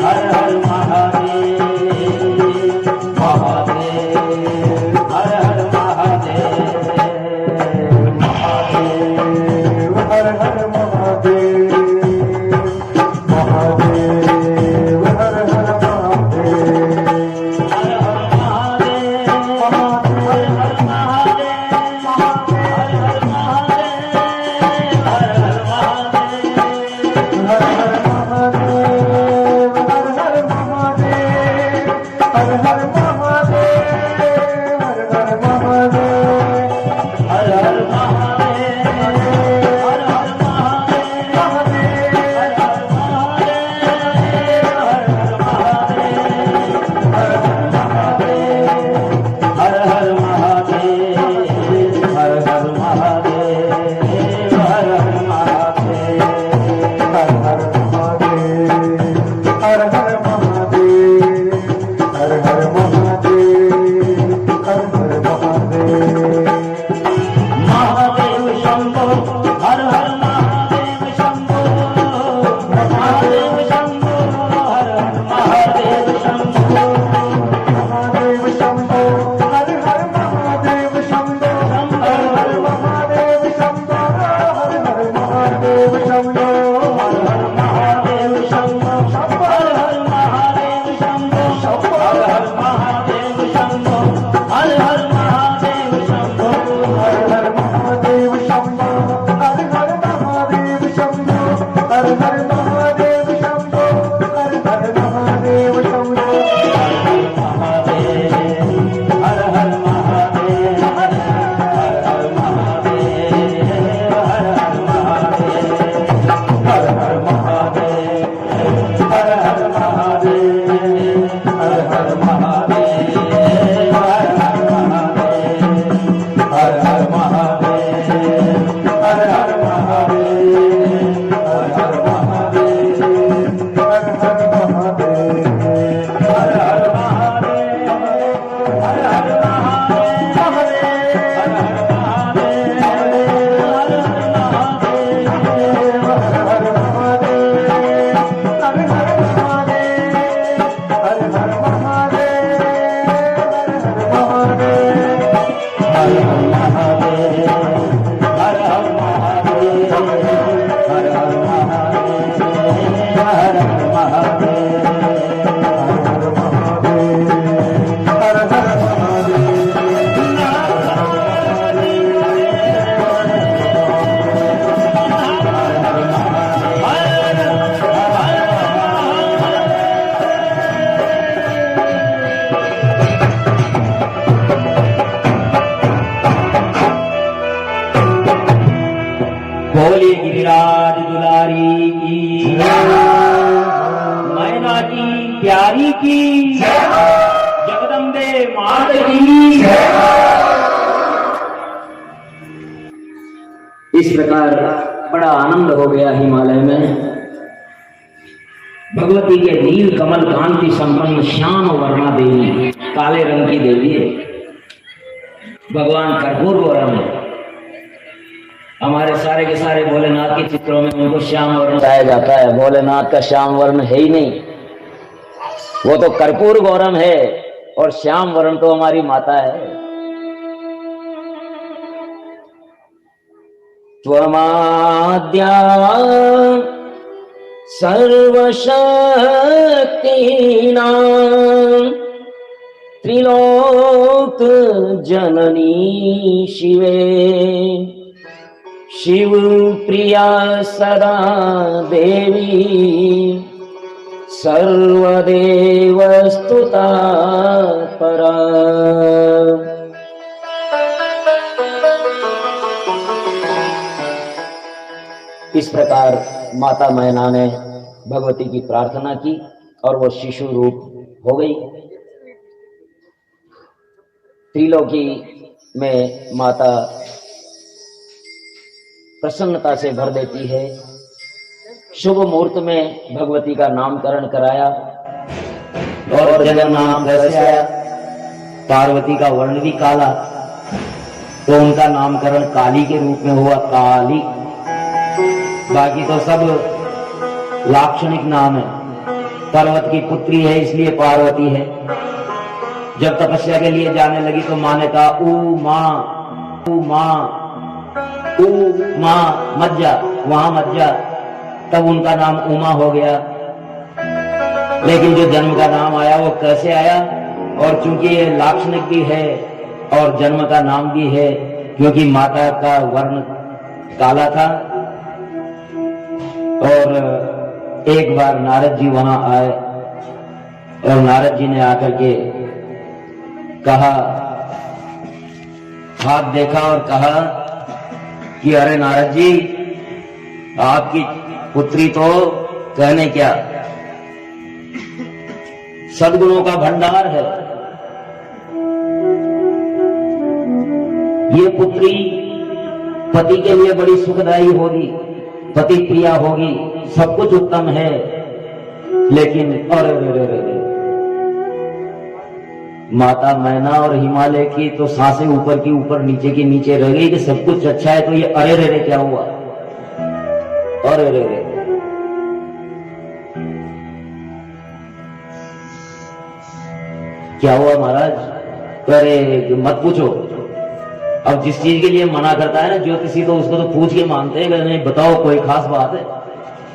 हर हर महादेव महादेव हर हर महादेव महादेव हर हर महादेव महादेव हर हर बोले गिरिराज दुलारी की मैना की प्यारी की जगदम्बे मात की। इस प्रकार बड़ा आनंद हो गया हिमालय में। भगवती के नील कमल कांति संपन्न श्याम वर्णा देवी, काले रंग की देवी है। भगवान कर्पूर गौरम है। हमारे सारे के सारे भोलेनाथ के चित्रों में उनको श्याम वर्ण बताया जाता है। भोलेनाथ का श्याम वर्ण है ही नहीं, वो तो कर्पूर गौरम है और श्याम वर्ण तो हमारी माता है। त्वमाद्या सर्वशक्तीनां त्रिलोक जननी शिवे, शिव प्रिया सदा देवी, सर्वदेव स्तुता परा। इस प्रकार माता मैना ने भगवती की प्रार्थना की और वो शिशु रूप हो गई। त्रिलोकी में माता प्रसन्नता से भर देती है। शुभ मुहूर्त में भगवती का नामकरण कराया और जब नाम दर्शाया, पार्वती का वर्ण भी काला, तो उनका नामकरण काली के रूप में हुआ, काली। बाकी तो सब लाक्षणिक नाम है। पर्वत की पुत्री है इसलिए पार्वती है। जब तपस्या के लिए जाने लगी तो माँ ने कहा ऊ माँ मत जा, वहां मत जा। तब उनका नाम उमा हो गया। लेकिन जो जन्म का नाम आया वो कैसे आया? और चूंकि ये लाक्षणिक भी है और जन्म का नाम भी है, क्योंकि माता का वर्ण काला था। और एक बार नारद जी वहां आए और नारद जी ने आकर के कहा, हाथ देखा और कहा कि अरे नारद जी, आपकी पुत्री तो कहने क्या, सद्गुणों का भंडार है। ये पुत्री पति के लिए बड़ी सुखदायी होगी, पति प्रिया होगी, सब कुछ उत्तम है। लेकिन अरे माता मैना और हिमालय की तो सांसें ऊपर की ऊपर नीचे की नीचे रह गई कि सब कुछ अच्छा है, तो ये अरे रे क्या हुआ? अरे रे क्या हुआ महाराज? अरे मत पूछो। अब जिस चीज के लिए मना करता है ना ज्योतिषी, तो उसको तो पूछ के मानते हैं। नहीं बताओ कोई खास बात है,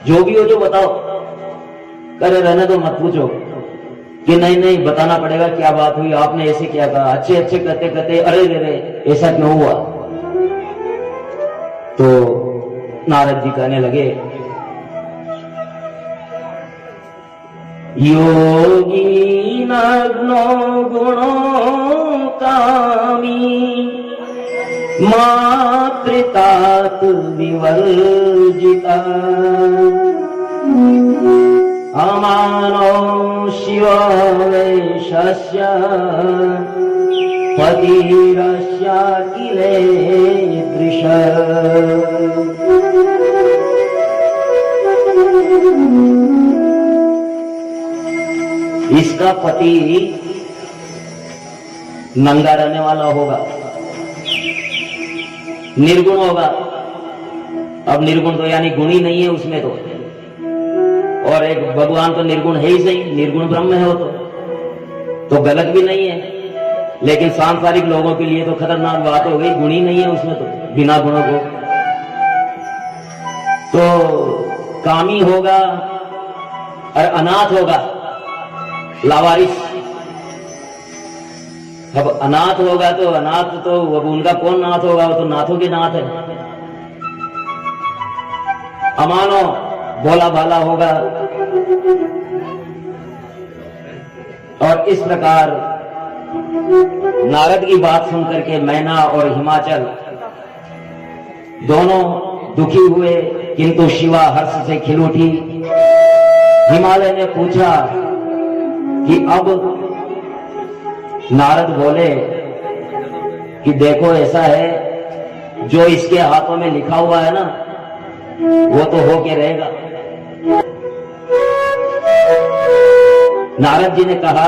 जो भी हो जो बताओ। करे रहने तो मत पूछो कि नहीं बताना पड़ेगा क्या बात हुई, आपने ऐसे क्या कहा। अच्छे अच्छे कहते कहते अरे रे ऐसा क्यों हुआ? तो नारद जी कहने लगे, योगी नग्नो गुणों कामी मातृतात विवर्जिता अमानो शिववेशस्य पतिरस्य किलेदृश। इसका पति नंगा रहने वाला होगा, निर्गुण होगा। अब निर्गुण तो यानी गुण ही नहीं है उसमें और एक भगवान तो निर्गुण है ही सही, निर्गुण ब्रह्म है वो तो गलत भी नहीं है। लेकिन सांसारिक लोगों के लिए तो खतरनाक बात हो गई, गुण ही नहीं है उसमें तो, बिना गुणों को। तो कामी होगा और अनाथ होगा, लावारिस। अब अनाथ होगा तो अनाथ तो अब उनका कौन नाथ होगा? वो तो नाथों के नाथ है। अमानो भोला भाला होगा। और इस प्रकार नारद की बात सुनकर के मैना और हिमाचल दोनों दुखी हुए, किंतु शिवा हर्ष से खिल उठी। हिमालय ने पूछा कि अब नारद बोले कि देखो ऐसा है, जो इसके हाथों में लिखा हुआ है ना वो तो होके रहेगा। नारद जी ने कहा,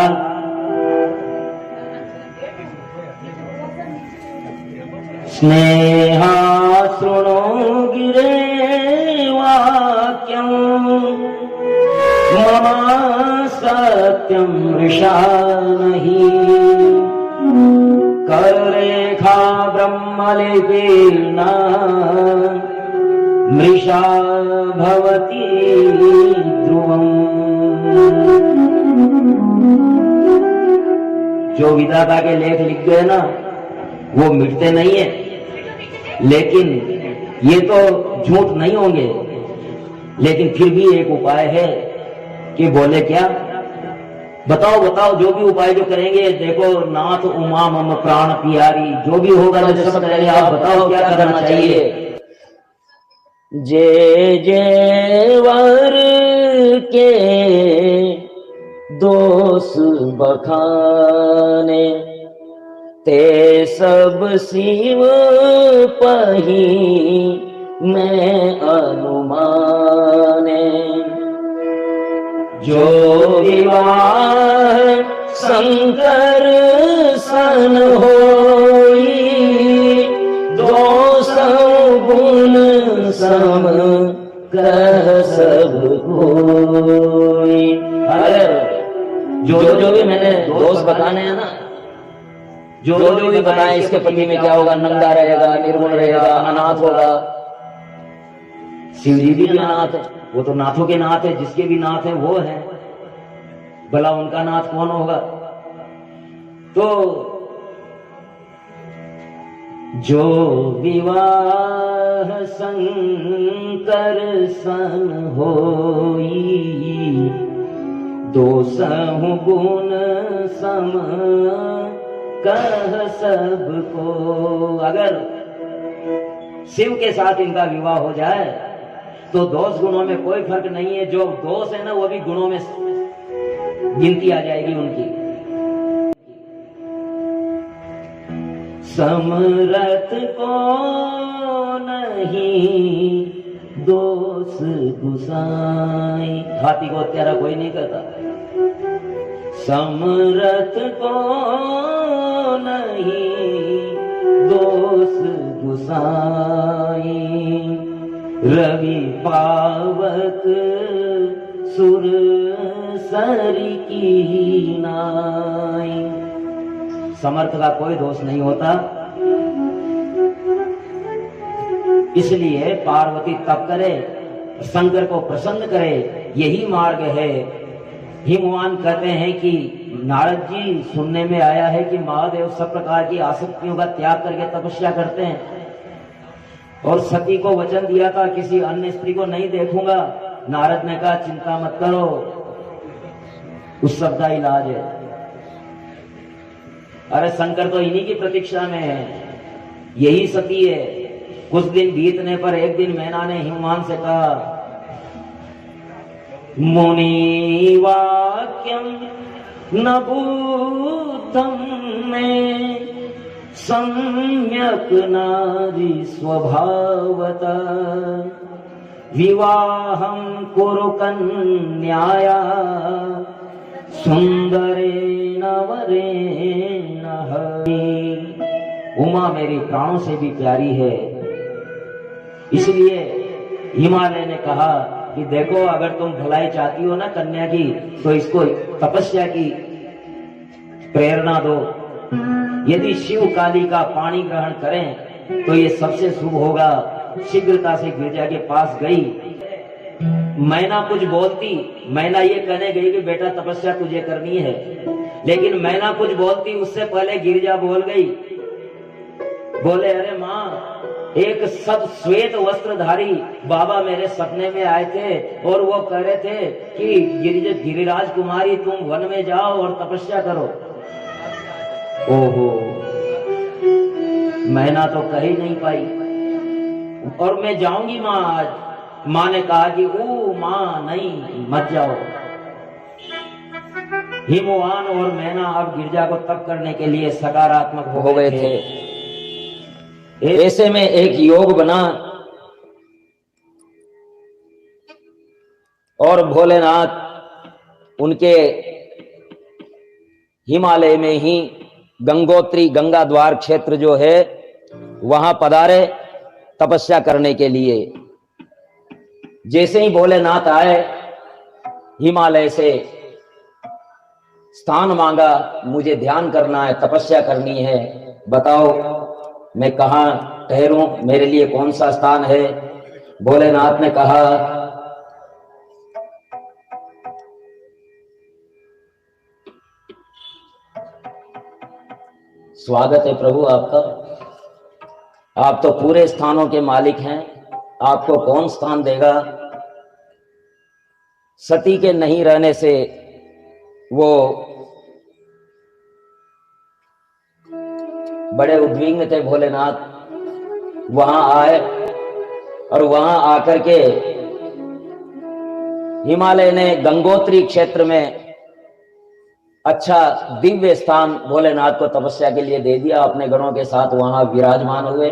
स्नेहा शृणो गिरे वाक्यम मम सत्यम मृषा नहीं कररेखा ब्रह्मलिपीर्ना मृषा भवति ध्रुवम्। जो विधाता के लेख लिख गए ना वो मिटते नहीं है, लेकिन ये तो झूठ नहीं होंगे। लेकिन फिर भी एक उपाय है कि बोले क्या? बताओ बताओ, जो भी उपाय जो करेंगे। देखो नाथ उमा मम प्राण प्यारी, जो भी होगा जो सब करेंगे, आप बताओ क्या करना चाहिए? जे जे वर के दोष बखाने, ते सब शिव पही मैं अनुमाने। जो विवाह शंकर सन होई, दोष गुण सम कह सब कोई। हर जो भी मैंने दोष बताने हैं ना, जो जो भी बताए इसके पति में क्या होगा, नंगा रहेगा, निर्गुण रहेगा, अनाथ होगा। शिव जी भी अनाथ है, वो तो नाथों के नाथ है, जिसके भी नाथ है वो है, भला उनका नाथ कौन होगा। तो जो विवाह शंकर सन होई, दोसहु गुण सम कह सबको। अगर शिव के साथ इनका विवाह हो जाए तो दोष गुणों में कोई फर्क नहीं है, जो दोष है ना वो भी गुणों में गिनती आ जाएगी उनकी। समरथ को नहीं दोष गुसाई, हाथी को हत्यारा कोई नहीं करता। समरथ को नहीं दोष गुसाई, रवि पावक सुर सर की नाई। समर्थ का कोई दोष नहीं होता, इसलिए पार्वती तप करे, शंकर को प्रसन्न करे, यही मार्ग है। हिमवान कहते हैं कि नारद जी सुनने में आया है कि महादेव सब प्रकार की आसक्तियों का त्याग करके तपस्या करते हैं, और सती को वचन दिया था किसी अन्य स्त्री को नहीं देखूंगा। नारद ने कहा चिंता मत करो, उस सब का इलाज है। अरे शंकर तो इन्हीं की प्रतीक्षा में है, यही सती है। कुछ दिन बीतने पर एक दिन मैना ने हिमवान से कहा, मुनि वाक्यम न भूतम में सम्यक नारी स्वभावता, विवाहं कुरु कन्याया सुंदरेण वरेण हरि। उमा मेरी प्राणों से भी प्यारी है, इसलिए हिमालय ने कहा कि देखो अगर तुम भलाई चाहती हो ना कन्या की, तो इसको तपस्या की प्रेरणा दो। यदि शिव काली का पानी ग्रहण करें तो ये सबसे शुभ होगा। शीघ्रता से गिरजा के पास गई। मैना कुछ बोलती, मैना ये कहने गई कि बेटा तपस्या तुझे करनी है, लेकिन मैना कुछ बोलती उससे पहले गिरजा बोल गई। बोले अरे माँ, एक सब श्वेत वस्त्रधारी बाबा मेरे सपने में आए थे और वो कह रहे थे कि गिरिराज कुमारी तुम वन में जाओ और तपस्या करो। ओहो, मैना तो कह ही नहीं पाई, और मैं जाऊंगी माँ आज। माँ ने कहा कि ओ माँ नहीं, मत जाओ। हिमवान और मैना अब गिरजा को तप करने के लिए सकारात्मक हो गए थे। ऐसे में एक योग बना और भोलेनाथ उनके हिमालय में ही गंगोत्री गंगा द्वार क्षेत्र जो है वहां पधारे तपस्या करने के लिए। जैसे ही भोलेनाथ आए, हिमालय से स्थान मांगा, मुझे ध्यान करना है, तपस्या करनी है, बताओ मैं कहाँ ठहरूं, मेरे लिए कौन सा स्थान है। भोलेनाथ ने कहा स्वागत है प्रभु आपका, आप तो पूरे स्थानों के मालिक हैं, आपको कौन स्थान देगा। सती के नहीं रहने से वो बड़े उद्विग्न थे। भोलेनाथ वहां आए और वहां आकर के हिमालय ने गंगोत्री क्षेत्र में अच्छा दिव्य स्थान भोलेनाथ को तपस्या के लिए दे दिया। अपने गणों के साथ वहां विराजमान हुए।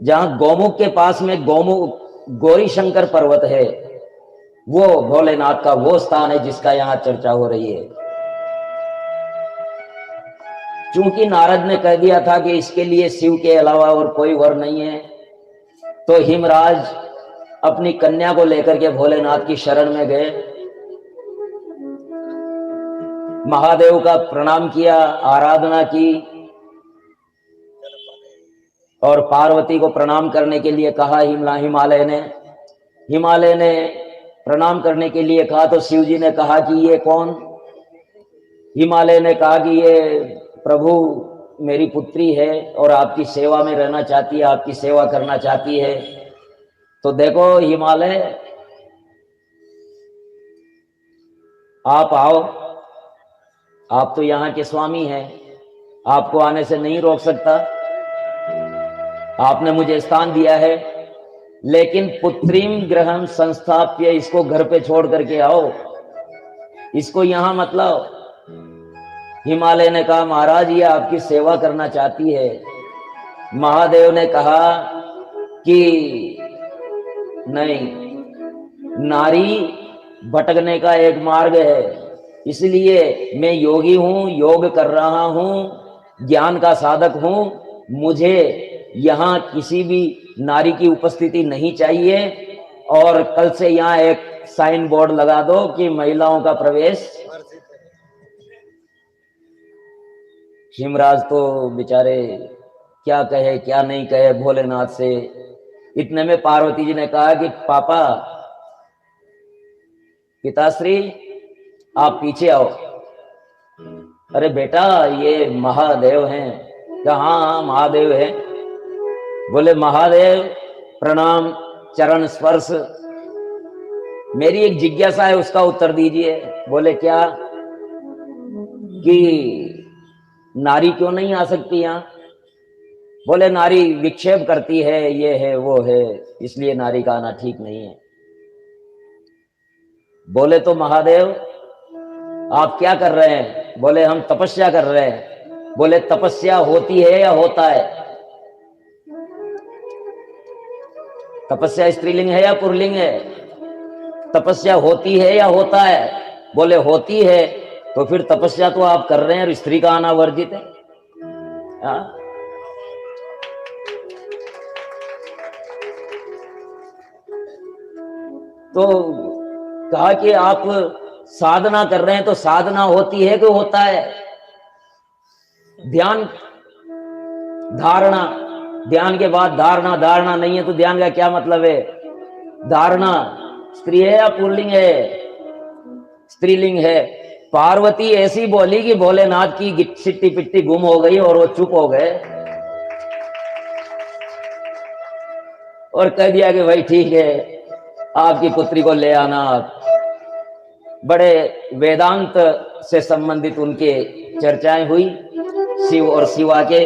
जहां गौमुख के पास में गौरी शंकर पर्वत है, वो भोलेनाथ का वो स्थान है जिसका यहाँ चर्चा हो रही है। चूंकि नारद ने कह दिया था कि इसके लिए शिव के अलावा और कोई वर नहीं है, तो हिमराज अपनी कन्या को लेकर के भोलेनाथ की शरण में गए। महादेव का प्रणाम किया, आराधना की और पार्वती को प्रणाम करने के लिए कहा। हिमालय ने प्रणाम करने के लिए कहा तो शिव जी ने कहा कि ये कौन? हिमालय ने कहा कि ये प्रभु मेरी पुत्री है और आपकी सेवा में रहना चाहती है, आपकी सेवा करना चाहती है। तो देखो हिमालय, आप आओ, आप तो यहाँ के स्वामी हैं, आपको आने से नहीं रोक सकता, आपने मुझे स्थान दिया है, लेकिन पुत्रीम गृहम संस्थाप्य, इसको घर पे छोड़ करके आओ, इसको यहां मत लाओ। हिमालय ने कहा महाराज ये आपकी सेवा करना चाहती है। महादेव ने कहा कि नहीं, नारी भटकने का एक मार्ग है, इसलिए मैं योगी हूं, योग कर रहा हूं, ज्ञान का साधक हूं, मुझे यहां किसी भी नारी की उपस्थिति नहीं चाहिए। और कल से यहां एक साइन बोर्ड लगा दो कि महिलाओं का प्रवेश। शिवराज तो बेचारे क्या कहे क्या नहीं कहे भोलेनाथ से। इतने में पार्वती जी ने कहा कि पापा, पिताश्री आप पीछे आओ। अरे बेटा ये महादेव हैं। कहा हाँ महादेव है। बोले महादेव प्रणाम, चरण स्पर्श। मेरी एक जिज्ञासा है, उसका उत्तर दीजिए। बोले क्या? कि नारी क्यों नहीं आ सकती यहां? बोले नारी विक्षेप करती है, ये है वो है, इसलिए नारी का आना ठीक नहीं है। बोले तो महादेव आप क्या कर रहे हैं? बोले हम तपस्या कर रहे हैं। बोले तपस्या होती है या होता है? तपस्या स्त्रीलिंग है या पुल्लिंग है? तपस्या होती है या होता है? बोले होती है। तो फिर तपस्या तो आप कर रहे हैं और स्त्री का आना वर्जित है। तो कहा कि आप साधना कर रहे हैं, तो साधना होती है कि होता है? ध्यान, धारणा, ध्यान के बाद धारणा, धारणा नहीं है तो ध्यान का क्या मतलब है? धारणा स्त्री है या पुल्लिंग है? स्त्रीलिंग है। पार्वती ऐसी बोली कि भोलेनाथ की सिट्टी पिट्टी गुम हो गई और वो चुप हो गए और कह दिया कि भाई ठीक है, आपकी पुत्री को ले आना। बड़े वेदांत से संबंधित उनके चर्चाएं हुई, शिव और शिवा के।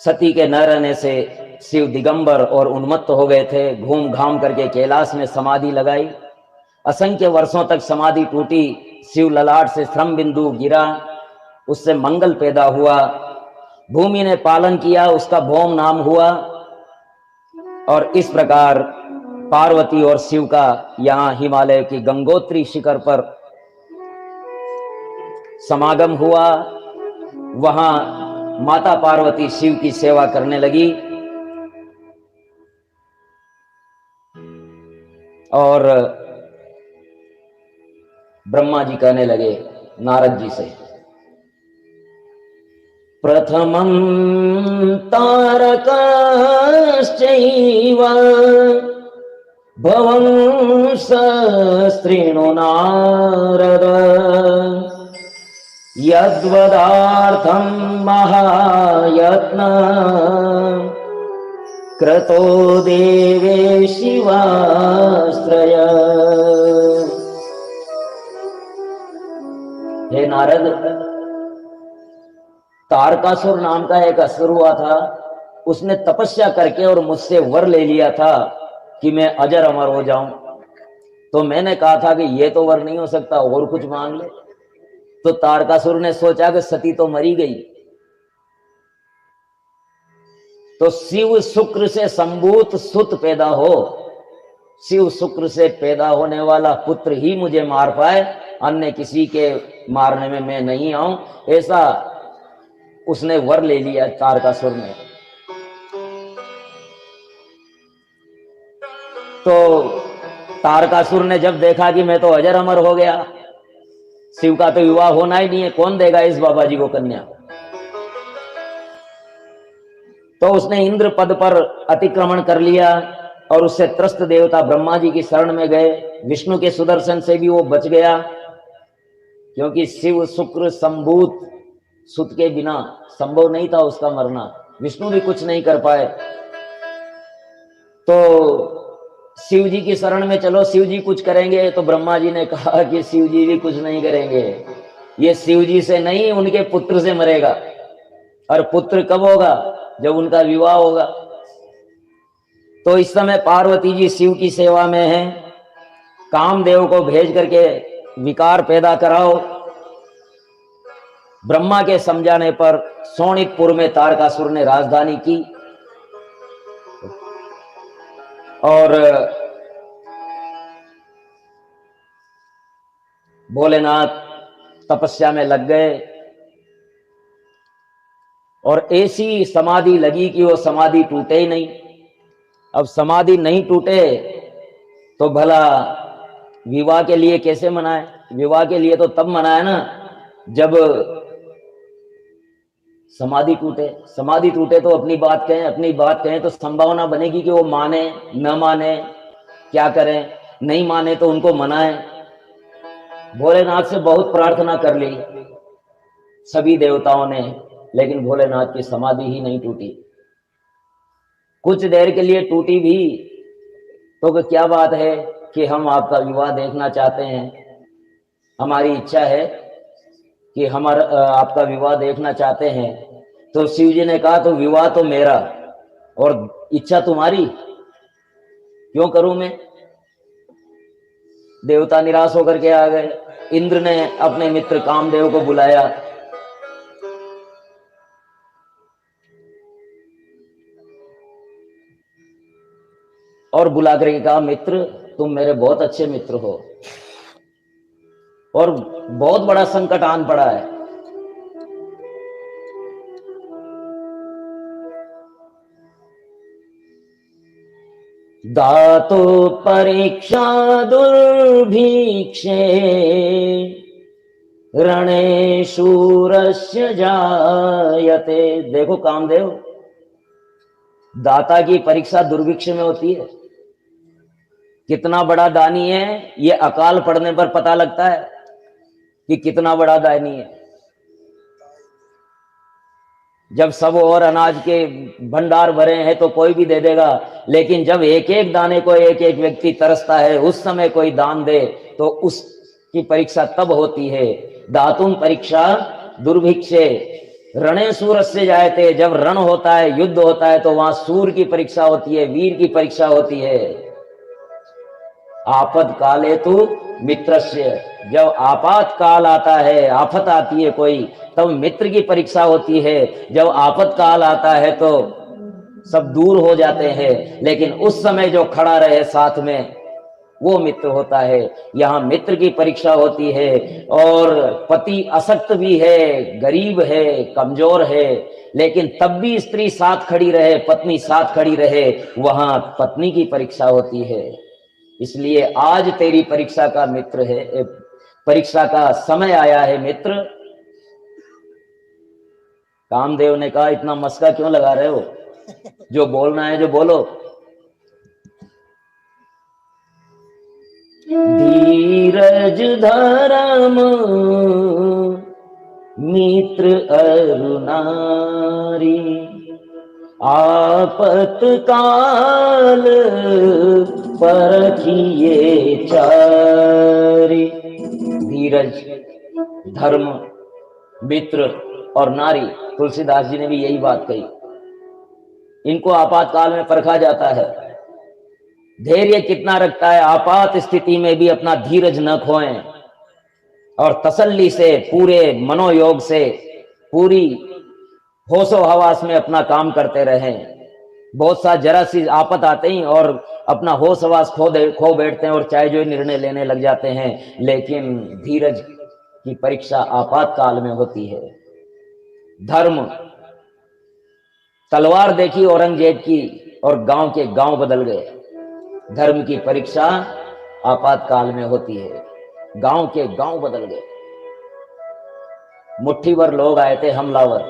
सती के न रहने से शिव दिगंबर और उन्मत्त हो गए थे। घूम घाम करके कैलाश में समाधि लगाई। असंख्य वर्षों तक समाधि टूटी। शिव ललाट से श्रम बिंदु गिरा, उससे मंगल पैदा हुआ। भूमि ने पालन किया, उसका भौम नाम हुआ। और इस प्रकार पार्वती और शिव का यहां हिमालय की गंगोत्री शिखर पर समागम हुआ। वहां माता पार्वती शिव की सेवा करने लगी और ब्रह्मा जी कहने लगे नारद जी से, प्रथमं तारकश्चैव भवं शस्त्रिणो नारद, यद्वदार्थं महायत्न क्रतो देवे शिवास्त्रय। हे नारद, तारकासुर नाम का एक असुर हुआ था। उसने तपस्या करके और मुझसे वर ले लिया था कि मैं अजर अमर हो जाऊं। तो मैंने कहा था कि ये तो वर नहीं हो सकता, और कुछ मांग ले। तो तारकासुर ने सोचा कि सती तो मरी गई, तो शिव शुक्र से संभूत सुत पैदा हो, शिव शुक्र से पैदा होने वाला पुत्र ही मुझे मार पाए, अन्य किसी के मारने में मैं नहीं आऊं। ऐसा उसने वर ले लिया तारकासुर ने। तो तारकासुर ने जब देखा कि मैं तो अजर अमर हो गया, शिव का तो विवाह होना ही नहीं है, कौन देगा इस बाबा जी को कन्या, तो उसने इंद्र पद पर अतिक्रमण कर लिया और उससे त्रस्त देवता ब्रह्मा जी की शरण में गए। विष्णु के सुदर्शन से भी वो बच गया, क्योंकि शिव शुक्र संभूत सुत के बिना संभव नहीं था उसका मरना, विष्णु भी कुछ नहीं कर पाए। तो शिव जी की शरण में चलो, शिव जी कुछ करेंगे। तो ब्रह्मा जी ने कहा कि शिव जी भी कुछ नहीं करेंगे, ये शिव जी से नहीं उनके पुत्र से मरेगा, और पुत्र कब होगा, जब उनका विवाह होगा। तो इस समय पार्वती जी शिव की सेवा में हैं, कामदेव को भेज करके विकार पैदा कराओ। ब्रह्मा के समझाने पर शोणितपुर में तारकासुर ने राजधानी की और भोलेनाथ तपस्या में लग गए और ऐसी समाधि लगी कि वो समाधि टूटे ही नहीं। अब समाधि नहीं टूटे तो भला विवाह के लिए कैसे मनाए? विवाह के लिए तो तब मनाए ना जब समाधि टूटे। समाधि टूटे तो अपनी बात कहें तो संभावना बनेगी कि वो माने न माने, क्या करें, नहीं माने तो उनको मनाए। भोलेनाथ से बहुत प्रार्थना कर ली सभी देवताओं ने, लेकिन भोलेनाथ की समाधि ही नहीं टूटी। कुछ देर के लिए टूटी भी तो क्या बात है कि हम आपका विवाह देखना चाहते हैं, हमारी इच्छा है कि आपका विवाह देखना चाहते हैं। तो शिव जी ने कहा तो विवाह तो मेरा और इच्छा तुम्हारी, क्यों करूं मैं? देवता निराश होकर के आ गए। इंद्र ने अपने मित्र कामदेव को बुलाया। और बुला करके कहा, मित्र तुम मेरे बहुत अच्छे मित्र हो और बहुत बड़ा संकट आन पड़ा है। दातो परीक्षा दुर्भिक्षे रणे शूरस्य जायते। देखो कामदेव, दाता की परीक्षा दुर्भिक्ष में होती है। कितना बड़ा दानी है ये अकाल पड़ने पर पता लगता है कि कितना बड़ा दानी है। जब सब और अनाज के भंडार भरे हैं तो कोई भी दे देगा, लेकिन जब एक एक दाने को एक एक व्यक्ति तरसता है उस समय कोई दान दे तो उसकी परीक्षा तब होती है। दातुम परीक्षा दुर्भिक्षे रणे सूर से जायते। जब रण होता है, युद्ध होता है, तो वहां सूर की परीक्षा होती है, वीर की परीक्षा होती है। आपद काले तु मित्रस्य, जब आपात काल आता है, आफत आती है कोई, तब मित्र की परीक्षा होती है। जब आफत काल आता है तो सब दूर हो जाते हैं, लेकिन उस समय जो खड़ा रहे साथ में वो मित्र होता है। यहाँ मित्र की परीक्षा होती है। और पति असक्त भी है, गरीब है, कमजोर है, लेकिन तब भी स्त्री साथ खड़ी रहे, पत्नी साथ खड़ी रहे, वहां पत्नी की परीक्षा होती है। इसलिए आज तेरी परीक्षा का मित्र है, परीक्षा का समय आया है मित्र। कामदेव ने कहा इतना मस्का क्यों लगा रहे हो, जो बोलना है जो बोलो। धीरज धर्म मित्र अरुणारी, आपत काल परखिए चारी। धीरज, धर्म, मित्र और नारी, तुलसीदास जी ने भी यही बात कही। इनको आपातकाल में परखा जाता है। धैर्य कितना रखता है, आपात स्थिति में भी अपना धीरज न खोएं और तसल्ली से, पूरे मनोयोग से, पूरी होशो हवास में अपना काम करते रहें। बहुत सा जरा सी आफत आते ही और अपना होश हवास खो बैठते हैं और चाहे जो निर्णय लेने लग जाते हैं, लेकिन धीरज की परीक्षा आपातकाल में होती है। धर्म, तलवार देखी औरंगजेब की और गांव के गांव बदल गए। धर्म की परीक्षा आपातकाल में होती है। गांव के गांव बदल गए। मुट्ठी भर लोग आए थे हमलावर।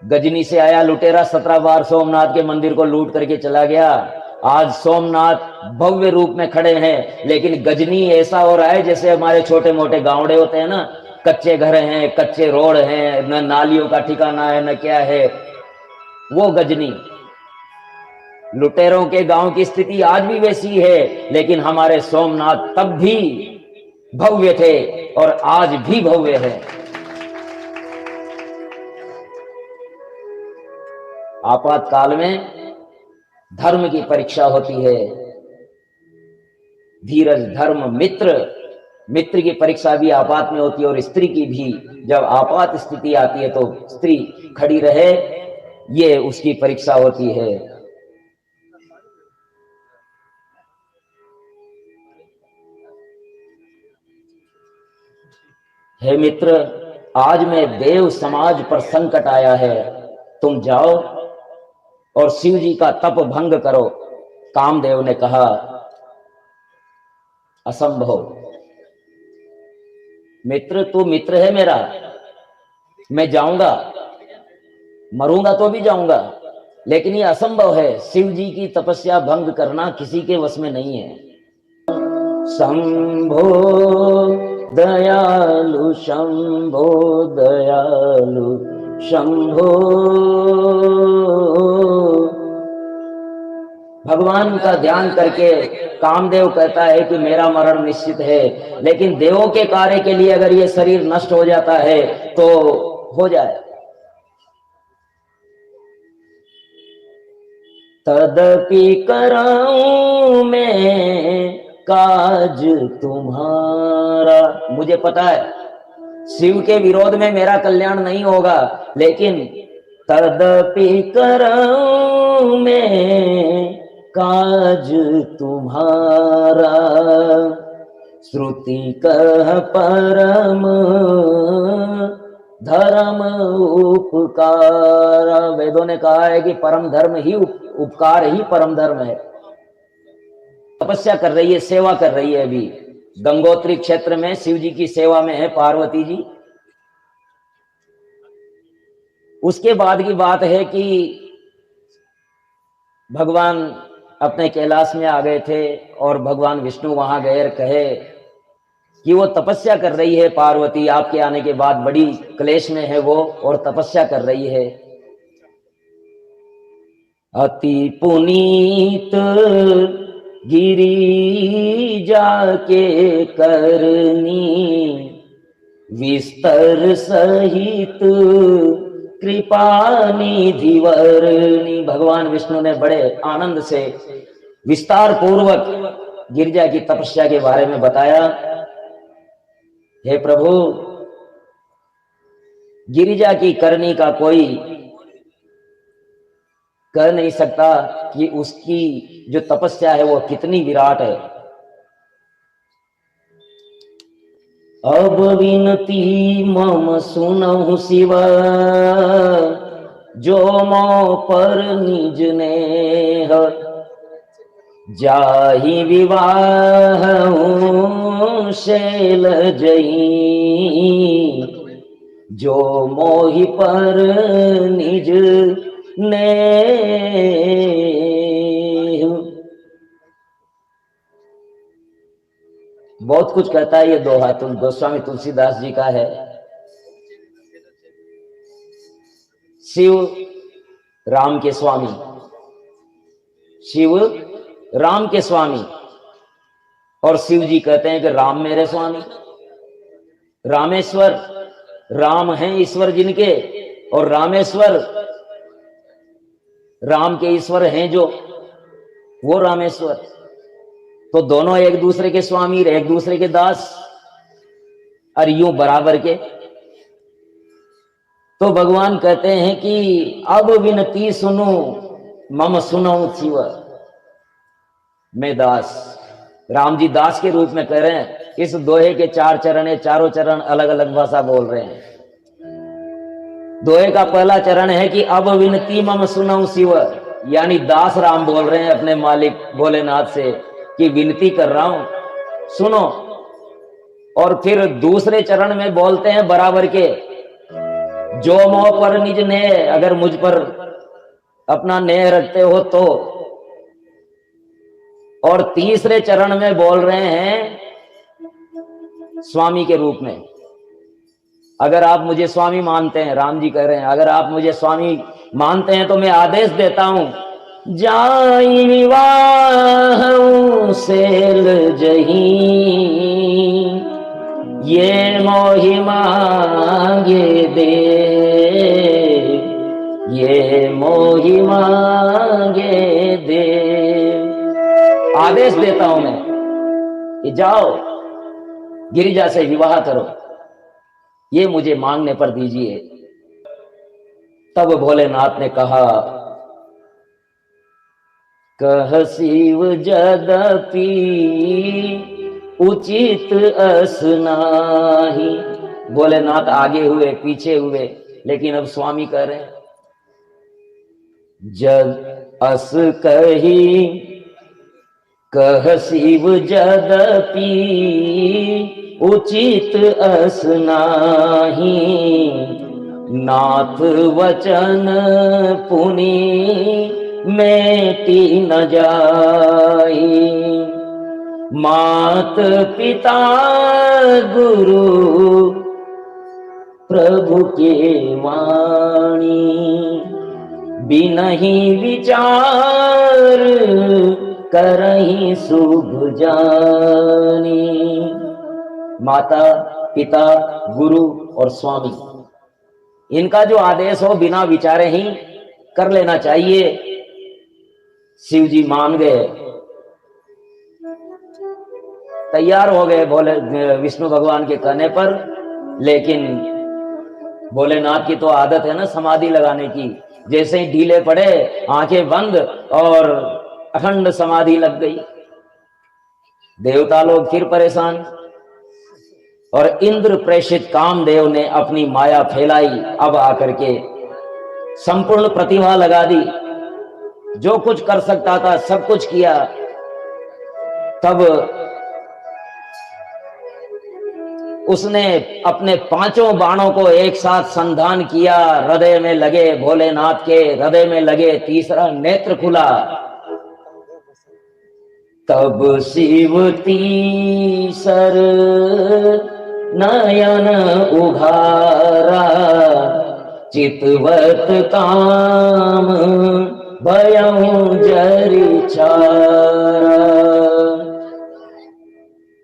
गजनी से आया लुटेरा 17 बार सोमनाथ के मंदिर को लूट करके चला गया। आज सोमनाथ भव्य रूप में खड़े हैं, लेकिन गजनी ऐसा हो रहा है जैसे हमारे छोटे मोटे गांवड़े होते हैं ना, कच्चे घर हैं, कच्चे रोड हैं, न नालियों का ठिकाना है न क्या है। वो गजनी लुटेरों के गांव की स्थिति आज भी वैसी है, लेकिन हमारे सोमनाथ तब भी भव्य थे और आज भी भव्य है। आपातकाल में धर्म की परीक्षा होती है। धीरज, धर्म, मित्र की परीक्षा भी आपात में होती है, और स्त्री की भी। जब आपात स्थिति आती है तो स्त्री खड़ी रहे, ये उसकी परीक्षा होती है। हे मित्र, आज में देव समाज पर संकट आया है, तुम जाओ और शिव जी का तप भंग करो। कामदेव ने कहा असंभव। मित्र, तू मित्र है मेरा, मैं जाऊंगा, मरूंगा तो भी जाऊंगा, लेकिन ये असंभव है। शिव जी की तपस्या भंग करना किसी के वश में नहीं है। शंभो दयालु, शंभो दयालु, शंभो। भगवान का ध्यान करके कामदेव कहता है कि मेरा मरण निश्चित है, लेकिन देवों के कार्य के लिए अगर ये शरीर नष्ट हो जाता है तो हो जाए। तदपि कराऊं मैं काज तुम्हारा। मुझे पता है शिव के विरोध में मेरा कल्याण नहीं होगा, लेकिन तदपि कराऊं मैं काज तुम्हारा। श्रुति कह परम धर्म उपकार। वेदों ने कहा है कि परम धर्म ही उपकार ही परम धर्म है। तपस्या कर रही है, सेवा कर रही है। अभी गंगोत्री क्षेत्र में शिव जी की सेवा में है पार्वती जी। उसके बाद की बात है कि भगवान अपने कैलाश में आ गए थे और भगवान विष्णु वहां गए, कहे कि वो तपस्या कर रही है पार्वती, आपके आने के बाद बड़ी क्लेश में है वो और तपस्या कर रही है। अति पुनीत गिरी जाके करनी, विस्तर सहित कृपा निधि वर्णी। भगवान विष्णु ने बड़े आनंद से विस्तार पूर्वक गिरिजा की तपस्या के बारे में बताया। हे प्रभु, गिरिजा की करनी का कोई कह नहीं सकता कि उसकी जो तपस्या है वो कितनी विराट है। अब विनती मम सुनहु शिव, जो मो पर निज नेह। जाहि विवाह शैल जई, जो मोहि पर निज नेह। बहुत कुछ कहता है ये दोहा, गोस्वामी तुलसीदास जी का है। शिव राम के स्वामी, शिव राम के स्वामी, और शिव जी कहते हैं कि राम मेरे स्वामी। रामेश्वर, राम हैं ईश्वर जिनके, और रामेश्वर राम के ईश्वर हैं जो, वो रामेश्वर। तो दोनों एक दूसरे के स्वामी, एक दूसरे के दास, और यूं बराबर के। तो भगवान कहते हैं कि अब विनती सुनो मम सुनो शिव, मैं दास। राम जी दास के रूप में कह रहे हैं। इस दोहे के 4 चरण है, चारों चरण अलग अलग भाषा बोल रहे हैं। दोहे का पहला चरण है कि अब विनती मम सुनो शिव, यानी दास राम बोल रहे हैं अपने मालिक भोलेनाथ से कि विनती कर रहा हूं, सुनो। और फिर दूसरे चरण में बोलते हैं बराबर के, जो मोह पर निज नेह, अगर मुझ पर अपना नेह रखते हो तो। और तीसरे चरण में बोल रहे हैं स्वामी के रूप में, अगर आप मुझे स्वामी मानते हैं, राम जी कह रहे हैं, अगर आप मुझे स्वामी मानते हैं तो मैं आदेश देता हूं, जाई विवाह सेल जही, ये मोहि मांगे दे, ये मोहि मांगे दे। आदेश देता हूं मैं कि जाओ गिरिजा से विवाह करो, ये मुझे मांगने पर दीजिए। तब भोलेनाथ ने कहा, कह शिव जदपि उचित अस नाही। भोलेनाथ आगे हुए पीछे हुए, लेकिन अब स्वामी कह रहे हैं, जद अस कही कह शिव जदपि उचित अस नाही, नाथ वचन पुनि मेटी न जाई, मात पिता गुरु प्रभु के वाणी, बिनहि विचार करहि शुभ जानी। माता पिता गुरु और स्वामी, इनका जो आदेश हो बिना विचारे ही कर लेना चाहिए। शिव जी मान गए, तैयार हो गए भोले विष्णु भगवान के कहने पर। लेकिन भोलेनाथ की तो आदत है ना समाधि लगाने की, जैसे ही ढीले पड़े आंखें बंद और अखंड समाधि लग गई। देवता लोग फिर परेशान, और इंद्र प्रेषित कामदेव ने अपनी माया फैलाई, अब आकर के संपूर्ण प्रतिभा लगा दी, जो कुछ कर सकता था सब कुछ किया। तब उसने अपने पांचों बाणों को एक साथ संधान किया, हृदय में लगे, भोलेनाथ के हृदय में लगे, तीसरा नेत्र खुला। तब शिव तीसर नयन उघारा, चितवत काम भयं जरि छारा।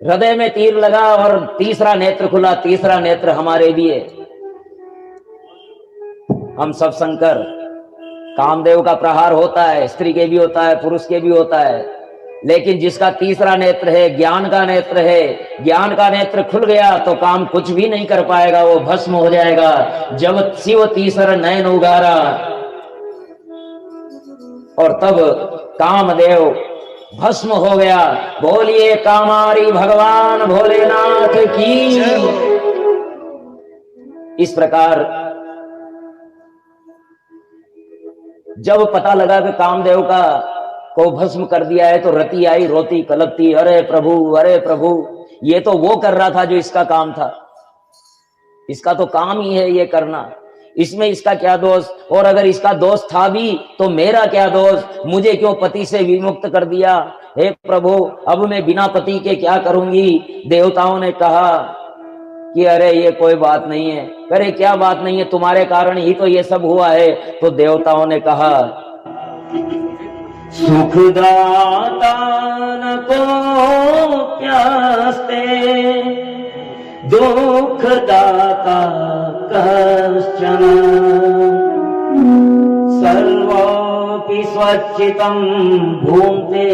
हृदय में तीर लगा और तीसरा नेत्र खुला। तीसरा नेत्र हमारे भी है, हम सब शंकर। कामदेव का प्रहार होता है, स्त्री के भी होता है, पुरुष के भी होता है, लेकिन जिसका तीसरा नेत्र है, ज्ञान का नेत्र है, ज्ञान का नेत्र खुल गया तो काम कुछ भी नहीं कर पाएगा, वो भस्म हो जाएगा। जब शिव तीसरा नयन उगारा और तब कामदेव भस्म हो गया। बोलिए कामारी भगवान भोलेनाथ की। इस प्रकार जब पता लगा कि कामदेव का को भस्म कर दिया है तो रति आई, रोती कलपती, अरे प्रभु, ये तो वो कर रहा था जो इसका काम था, इसका तो काम ही है ये करना, इसमें इसका क्या दोष? और अगर इसका दोष था भी तो मेरा क्या दोष? मुझे क्यों पति से विमुक्त कर दिया? हे प्रभु, अब मैं बिना पति के क्या करूंगी? देवताओं ने कहा कि अरे ये कोई बात नहीं है। अरे क्या बात नहीं है, तुम्हारे कारण ही तो ये सब हुआ है। तो देवताओं ने कहा, सुखदाता न को प्यास्ते, दुखदाता कश्चन, सर्वोऽपि स्वच्छितं भुङ्क्ते,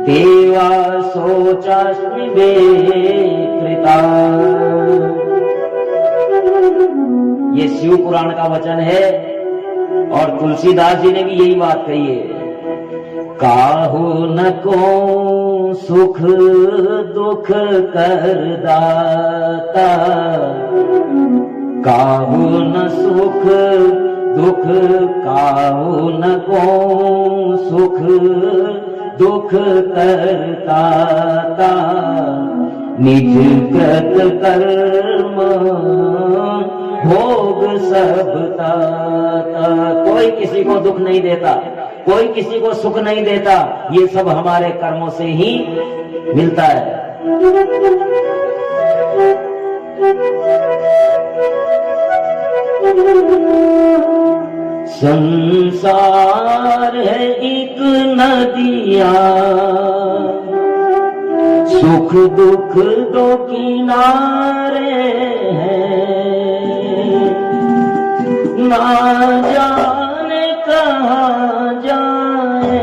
देवा शोचास्मि कृता। ये शिव पुराण का वचन है और तुलसीदास जी ने भी यही बात कही है। काहू न को सुख दुख कर दाता, काहू न सुख दुख काहू न को सुख दुख करता ता निज कृत कर्म भोग सब ताता। कोई किसी को दुख नहीं देता, कोई किसी को सुख नहीं देता, ये सब हमारे कर्मों से ही मिलता है। संसार है एक नदिया सुख दुख दो किनारे हैं, ना जाने कहाँ जाए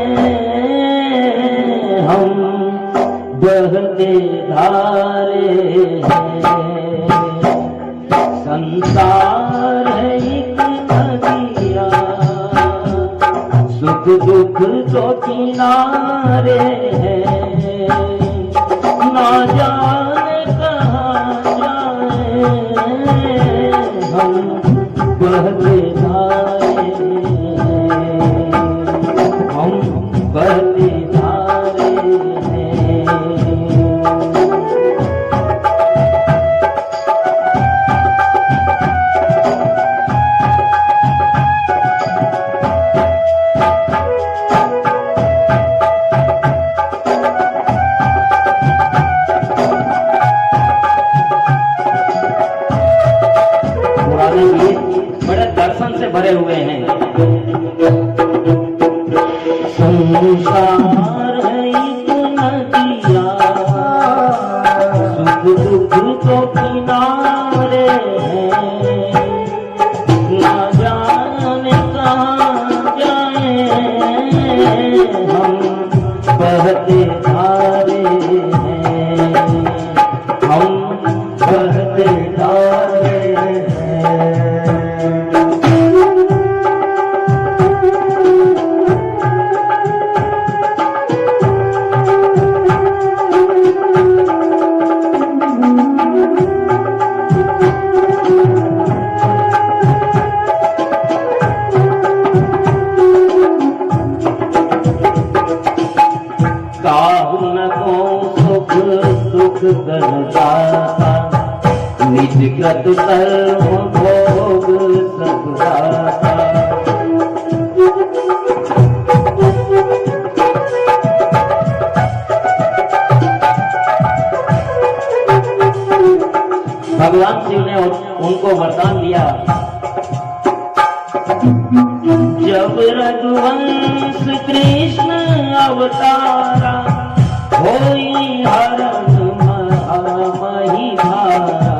हम बहते धारे हैं। संसार है एक नदिया सुख दुख दो किनारे हैं, ना जाने कहाँ जाए हम बहते धारे हैं, हम बहते धारे हैं। भरे हुए हैं। संसार है एक नदिया सुख दुख तो किनारे हैं, ना जाने कहाँ जाए हम बहते धारे हैं, हम बहते धारे हैं। निज कृत कर्म भोग सब दाता। भगवान शिव ने उनको वरदान दिया, जब रघुवंश कृष्ण अवतारा होई हरण मही भारा।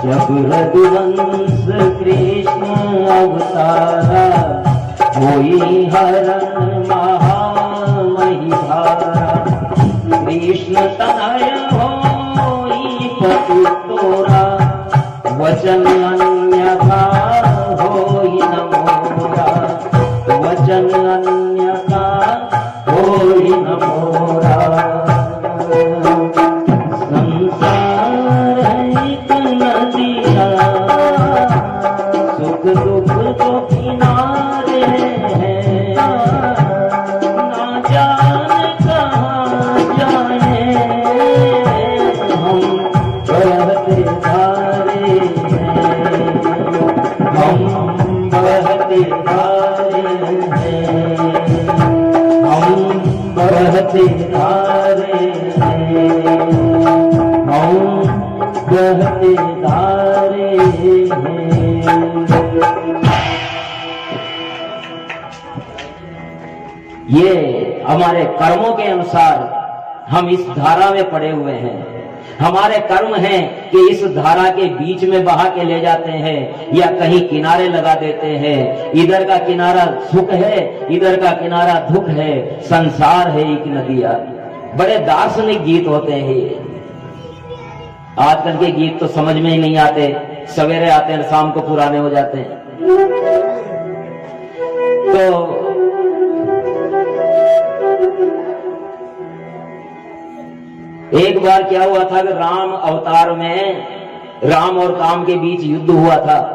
जब रघुवंश कृष्ण अवतारा होई हरण महामही भारा। कृष्ण तनय होई पति तोरा वचन अन्यथा होई न मोरा। वचन अन्यथा होई न मोरा। संसार एक नदिया सुख दुख तो किनारे हैं, ना जाने कहाँ जाए हम बहते धारे हैं, हम बहते धारे हैं, हम बहते धारे हैं, हम बहते धारे हैं। ये हमारे कर्मों के अनुसार हम इस धारा में पड़े हुए हैं। हमारे कर्म हैं कि इस धारा के बीच में बहा के ले जाते हैं या कहीं किनारे लगा देते हैं। इधर का किनारा सुख है, इधर का किनारा दुख है। संसार है एक नदिया। बड़े दार्शनिक गीत होते हैं ये। आजकल के गीत तो समझ में ही नहीं आते, सवेरे आते हैं शाम को पुराने हो जाते हैं। तो एक बार क्या हुआ था कि राम अवतार में राम और काम के बीच युद्ध हुआ था।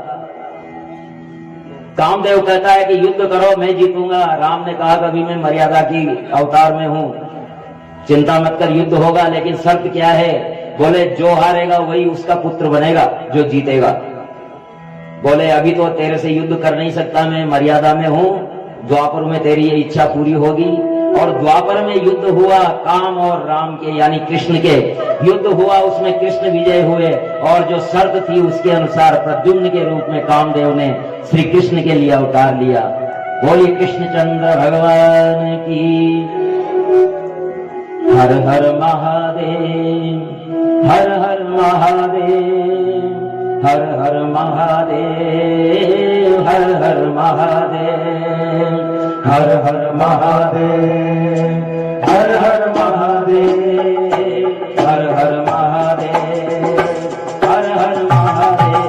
कामदेव कहता है कि युद्ध करो, मैं जीतूंगा। राम ने कहा कभी मैं मर्यादा की अवतार में हूं, चिंता मत कर, युद्ध होगा, लेकिन शर्त क्या है? बोले जो हारेगा वही उसका पुत्र बनेगा जो जीतेगा। बोले अभी तो तेरे से युद्ध कर नहीं सकता, मैं मर्यादा में हूं, द्वापर में तेरी ये इच्छा पूरी होगी। और द्वापर में युद्ध हुआ, काम और राम के यानी कृष्ण के युद्ध हुआ, उसमें कृष्ण विजय हुए। और जो शर्त थी उसके अनुसार प्रद्युम्न के रूप में कामदेव ने श्री कृष्ण के लिए अवतार लिया। बोलिए कृष्णचंद्र भगवान की। हर हर महादेव, हर हर महादेव, हर हर महादेव, हर हर महादेव, हर हर महादेव, हर हर महादेव, हर हर महादेव, हर हर महादेव, हर हर महादेव,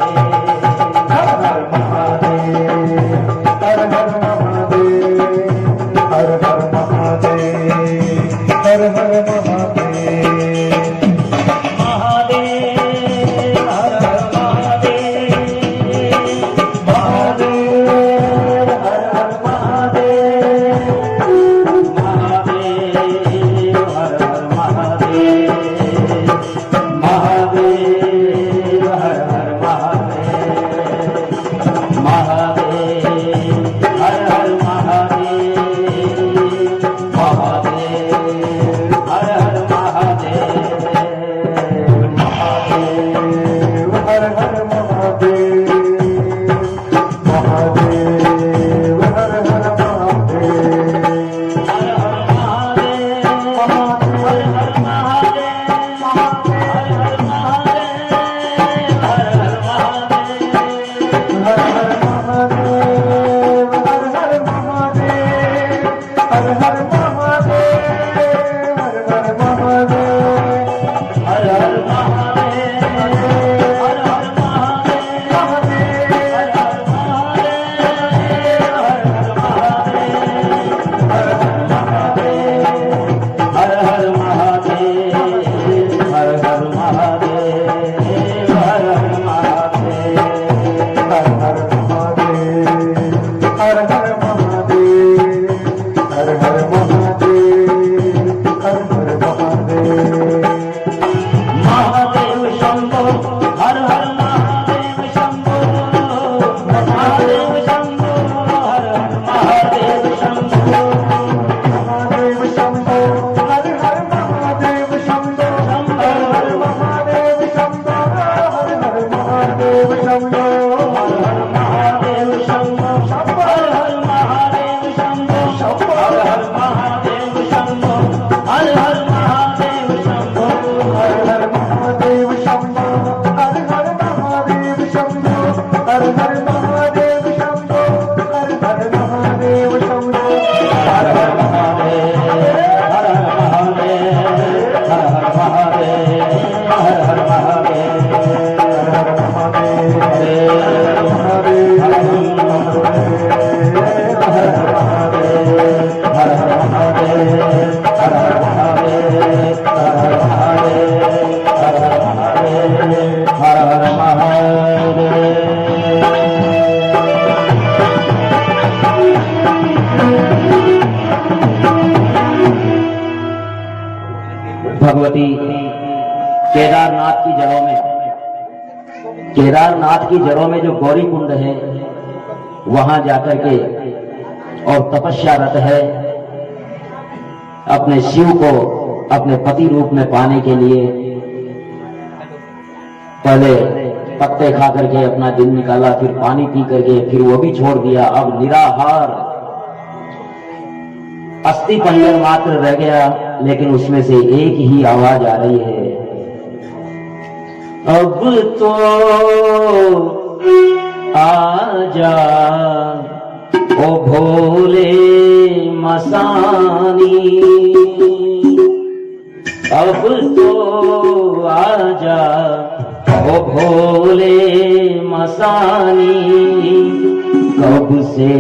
हर हर महादेव, हर हर महादेव, हर हर भगवती केदारनाथ की जड़ों में जो गौरी कुंड है वहां जाकर के और तपस्यारत है अपने शिव को अपने पति रूप में पाने के लिए। पहले पत्ते खा करके अपना दिन निकाला, फिर पानी पी करके फिर वो भी छोड़ दिया। अब निराहार अस्थि पंजर मात्र रह गया, लेकिन उसमें से एक ही आवाज आ रही है, अब तो आजा ओ भोले मसानी, अब तो आजा ओ भोले मसानी, कब से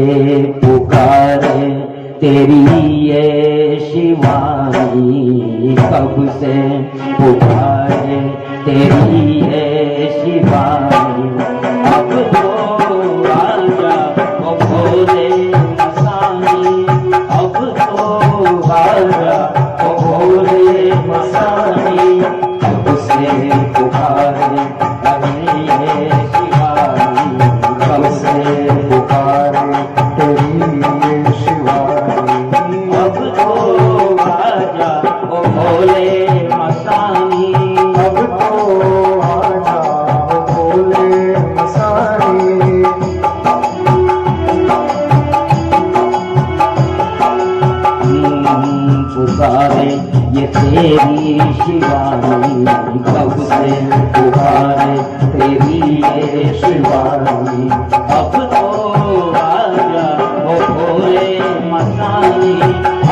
पुकारे तेरी ये शिवानी, कब से पुकारे तेरी ये शिवानी, अब तो आजा ओ ये तेरी शिवानी कब से पुकारे तेरी ये शिवानी अब तो आजा वो भोले मस्तानी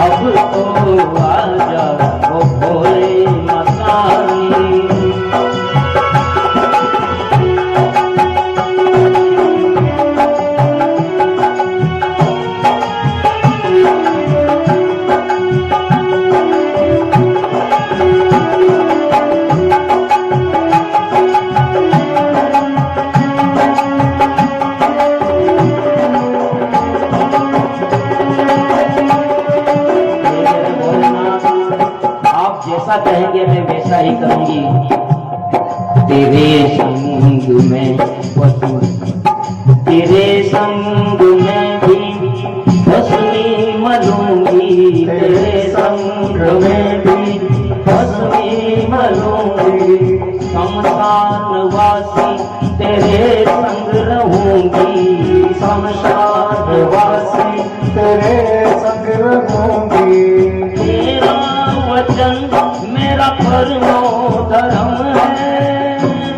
अब तो आजा वो भोले मस्तानी जैसा कहेंगे मैं वैसा ही करूंगी। तेरे संग में तेरे संग में भी भस्मी मलूंगी तेरे संग में भी भस्मी मलूंगी शमशान वासी तेरे संग रहूंगी शमशान वासी तेरे संग रहूंगी तेरा वचन मेरा परमो धर्म है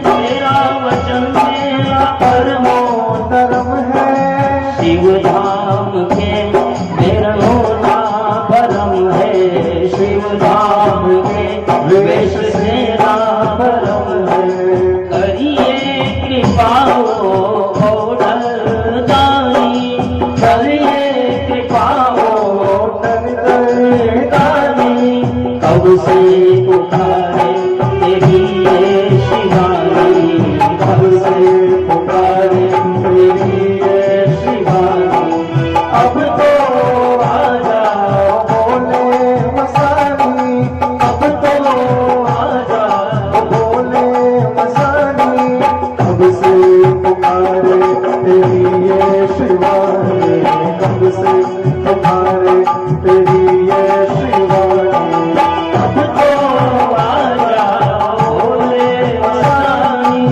तेरा वचन मेरा परमो धर्म है शिव धाम के मेरा होना भरम है शिव धाम के वेश मेरा भरम है करिए कृपा ओ दानी करिए कृपा ओ दानी कब से पुकारे तेरी ये शिवानी कब से पुकारे तेरी ये शिवानी अब तो आजा भोले मस्तानी अब तो आजा भोले मस्तानी कब से पुकारे तेरी ये शिवानी कब से पुकारे तेरी ये शिवानी अब तो आजा भोले मस्तानी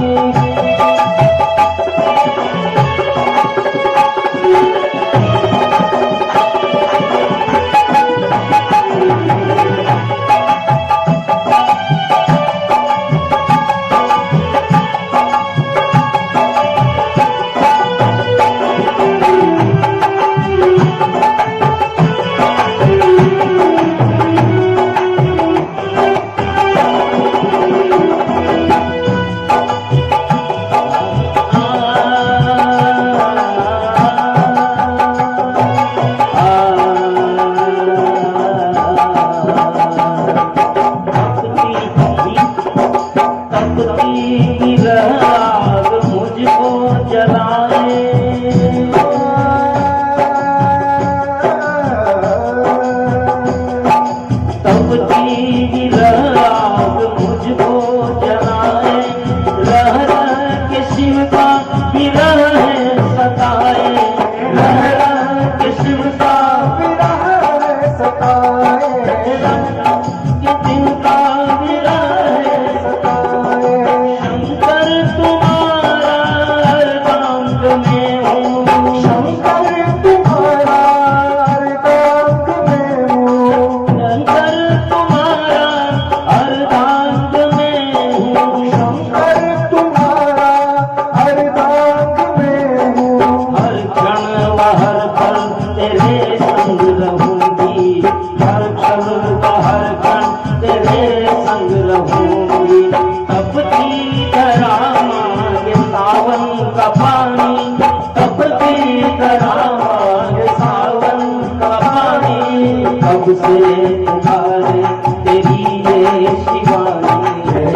कब से पुकारे तेरी ये शिवानी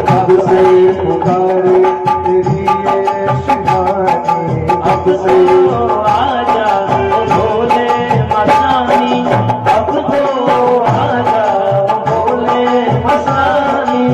कब से पुकारे तेरी ये शिवानी अब से आजा भोले मस्तानी अब तो आजा भोले मस्तानी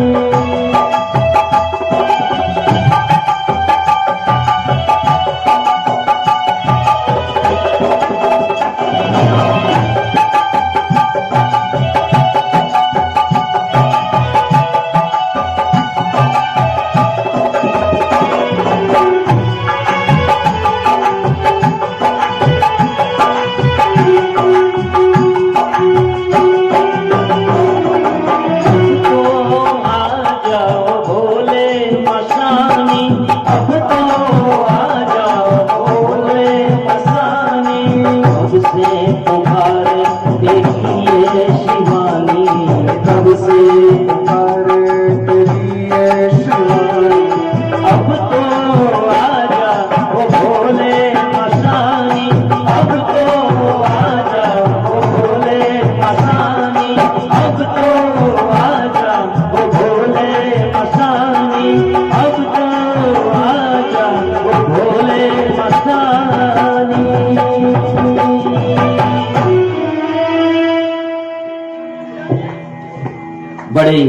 बड़े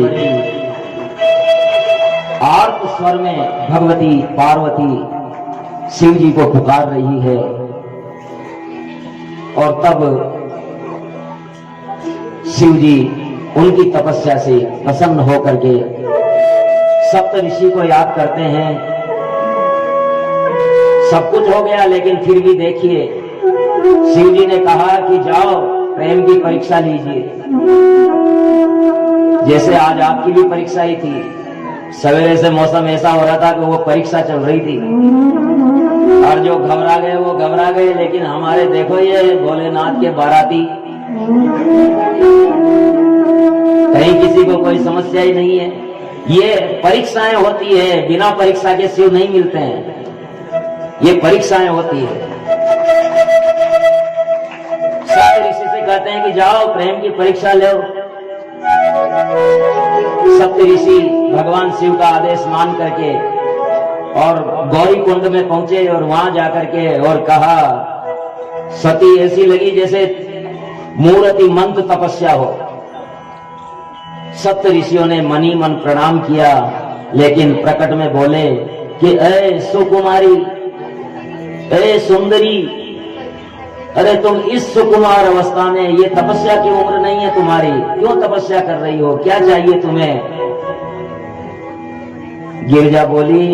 आर्त स्वर में भगवती पार्वती शिव जी को पुकार रही है। और तब शिव जी उनकी तपस्या से प्रसन्न होकर के सप्त ऋषि को याद करते हैं। सब कुछ हो गया, लेकिन फिर भी देखिए, शिव जी ने कहा कि जाओ प्रेम की परीक्षा लीजिए। जैसे आज आपकी भी परीक्षा ही थी, सवेरे से मौसम ऐसा हो रहा था कि वो परीक्षा चल रही थी, और जो घबरा गए वो घबरा गए। लेकिन हमारे देखो ये भोलेनाथ के बाराती, कहीं किसी को कोई समस्या ही नहीं है। ये परीक्षाएं होती है, बिना परीक्षा के शिव नहीं मिलते हैं, ये परीक्षाएं होती है। सप्त ऋषि से कहते हैं कि जाओ प्रेम की परीक्षा लो। सप्त ऋषि भगवान शिव का आदेश मान करके और गौरी कुंड में पहुंचे और वहां जाकर के और कहा, सती ऐसी लगी जैसे मूर्ति मंत्र तपस्या हो। सप्त ऋषियों ने मनी मन प्रणाम किया, लेकिन प्रकट में बोले कि ऐ सुकुमारी, ऐ सुंदरी, अरे तुम इस सुकुमार अवस्था में, ये तपस्या की उम्र नहीं है तुम्हारी, क्यों तपस्या कर रही हो, क्या चाहिए तुम्हें? गिरजा बोली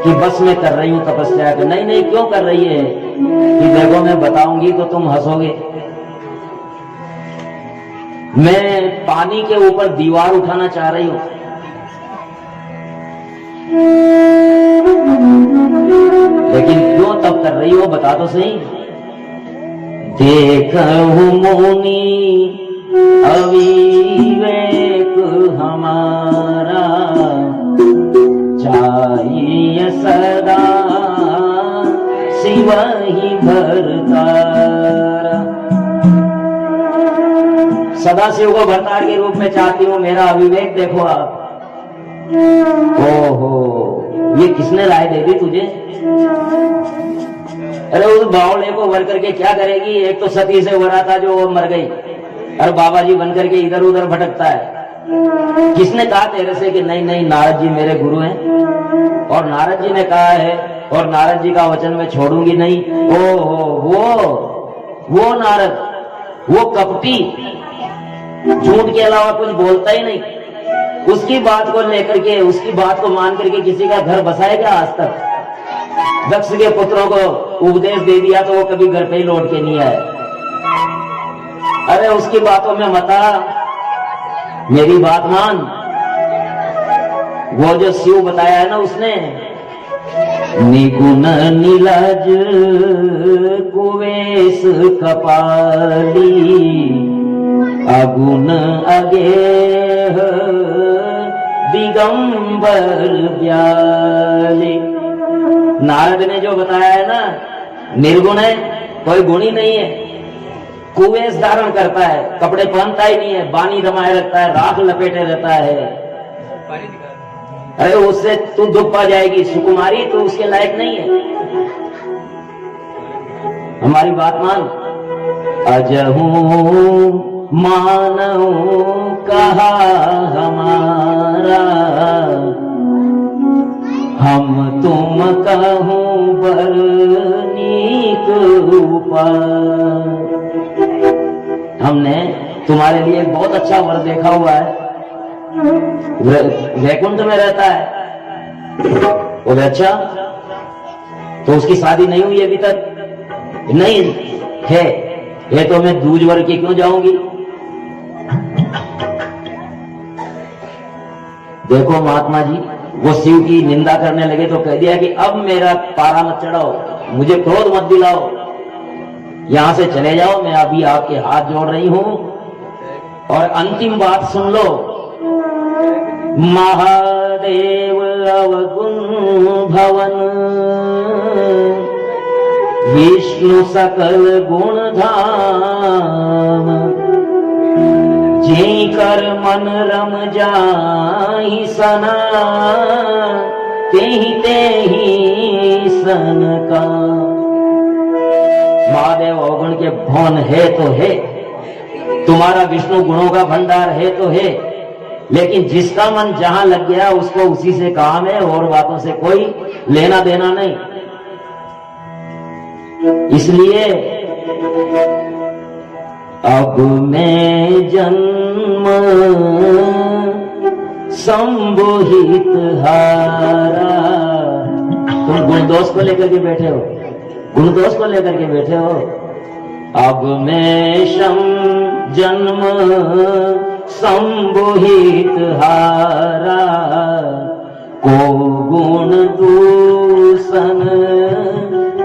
कि बस मैं कर रही हूं तपस्या। नहीं नहीं, क्यों कर रही है? कि देखो मैं बताऊंगी तो तुम हंसोगे। मैं पानी के ऊपर दीवार उठाना चाह रही हूं। लेकिन क्यों तब कर रही हो, बता तो सही। देखहु मुनि अविवेक हमारा, चाहिए सदा शिव ही भरतारा। सदा शिव को भरतार के रूप में चाहती हूँ, मेरा अविवेक देखो आप। ओहो, ये किसने राय दे दी तुझे? अरे उस बावले को वर करके क्या करेगी? एक तो सती से वरा था जो वो मर गई, और बाबा जी बन करके इधर उधर भटकता है। किसने कहा तेरे से कि नहीं नहीं नारद जी मेरे गुरु हैं? और नारद जी ने कहा है, और नारद जी का वचन मैं छोड़ूंगी नहीं। ओहो, वो नारद, वो कपटी, झूठ के अलावा कुछ बोलता ही नहीं। उसकी बात को लेकर के, उसकी बात को मान करके किसी का घर बसाए क्या आज तक? दक्ष के पुत्रों को उपदेश दे दिया तो वो कभी घर पे ही लौट के नहीं आए। अरे उसकी बातों में मत आ, मेरी बात मान। वो जो शिव बताया है ना उसने, निगुण नीलज कुवेश कपाली, अगुण अगेह दिगंबर व्याली। नारद ने जो बताया है ना, निर्गुण है, कोई गुण ही नहीं है। कुवेश धारण करता है, कपड़े पहनता ही नहीं है, बानी रमाए रखता है, राख लपेटे रहता है। अरे उससे तू दुख पा जाएगी। सुकुमारी तो उसके लायक नहीं है। हमारी बात मान। अजहू मानव कहा हमारा, हम तुम कहूं बरनीक उपाय। हमने तुम्हारे लिए एक बहुत अच्छा वर देखा हुआ है, वैकुंठ में रहता है। बोले अच्छा, तो उसकी शादी नहीं हुई अभी तक? नहीं है तो मैं दूज वर की क्यों जाऊंगी? देखो महात्मा जी, वो शिव की निंदा करने लगे तो कह दिया कि अब मेरा पारा मत चढ़ाओ, मुझे क्रोध मत दिलाओ, यहां से चले जाओ, मैं अभी आपके हाथ जोड़ रही हूं। और अंतिम बात सुन लो, महादेव अवगुण भवन, विष्णु सकल गुण धाम, जी कर मन रम जाहि सना, तेहि तेहि सन का। महादेव अवगुण के भवन है तो है, तुम्हारा विष्णु गुणों का भंडार है तो है, लेकिन जिसका मन जहां लग गया उसको उसी से काम है, और बातों से कोई लेना देना नहीं। इसलिए अब मैं जन्म संबोहित हारा। तुम गुणदोष को लेकर के बैठे हो, गुणदोष को लेकर के बैठे हो। अब मैं जन्म संबोहित हारा, को गुण दूषण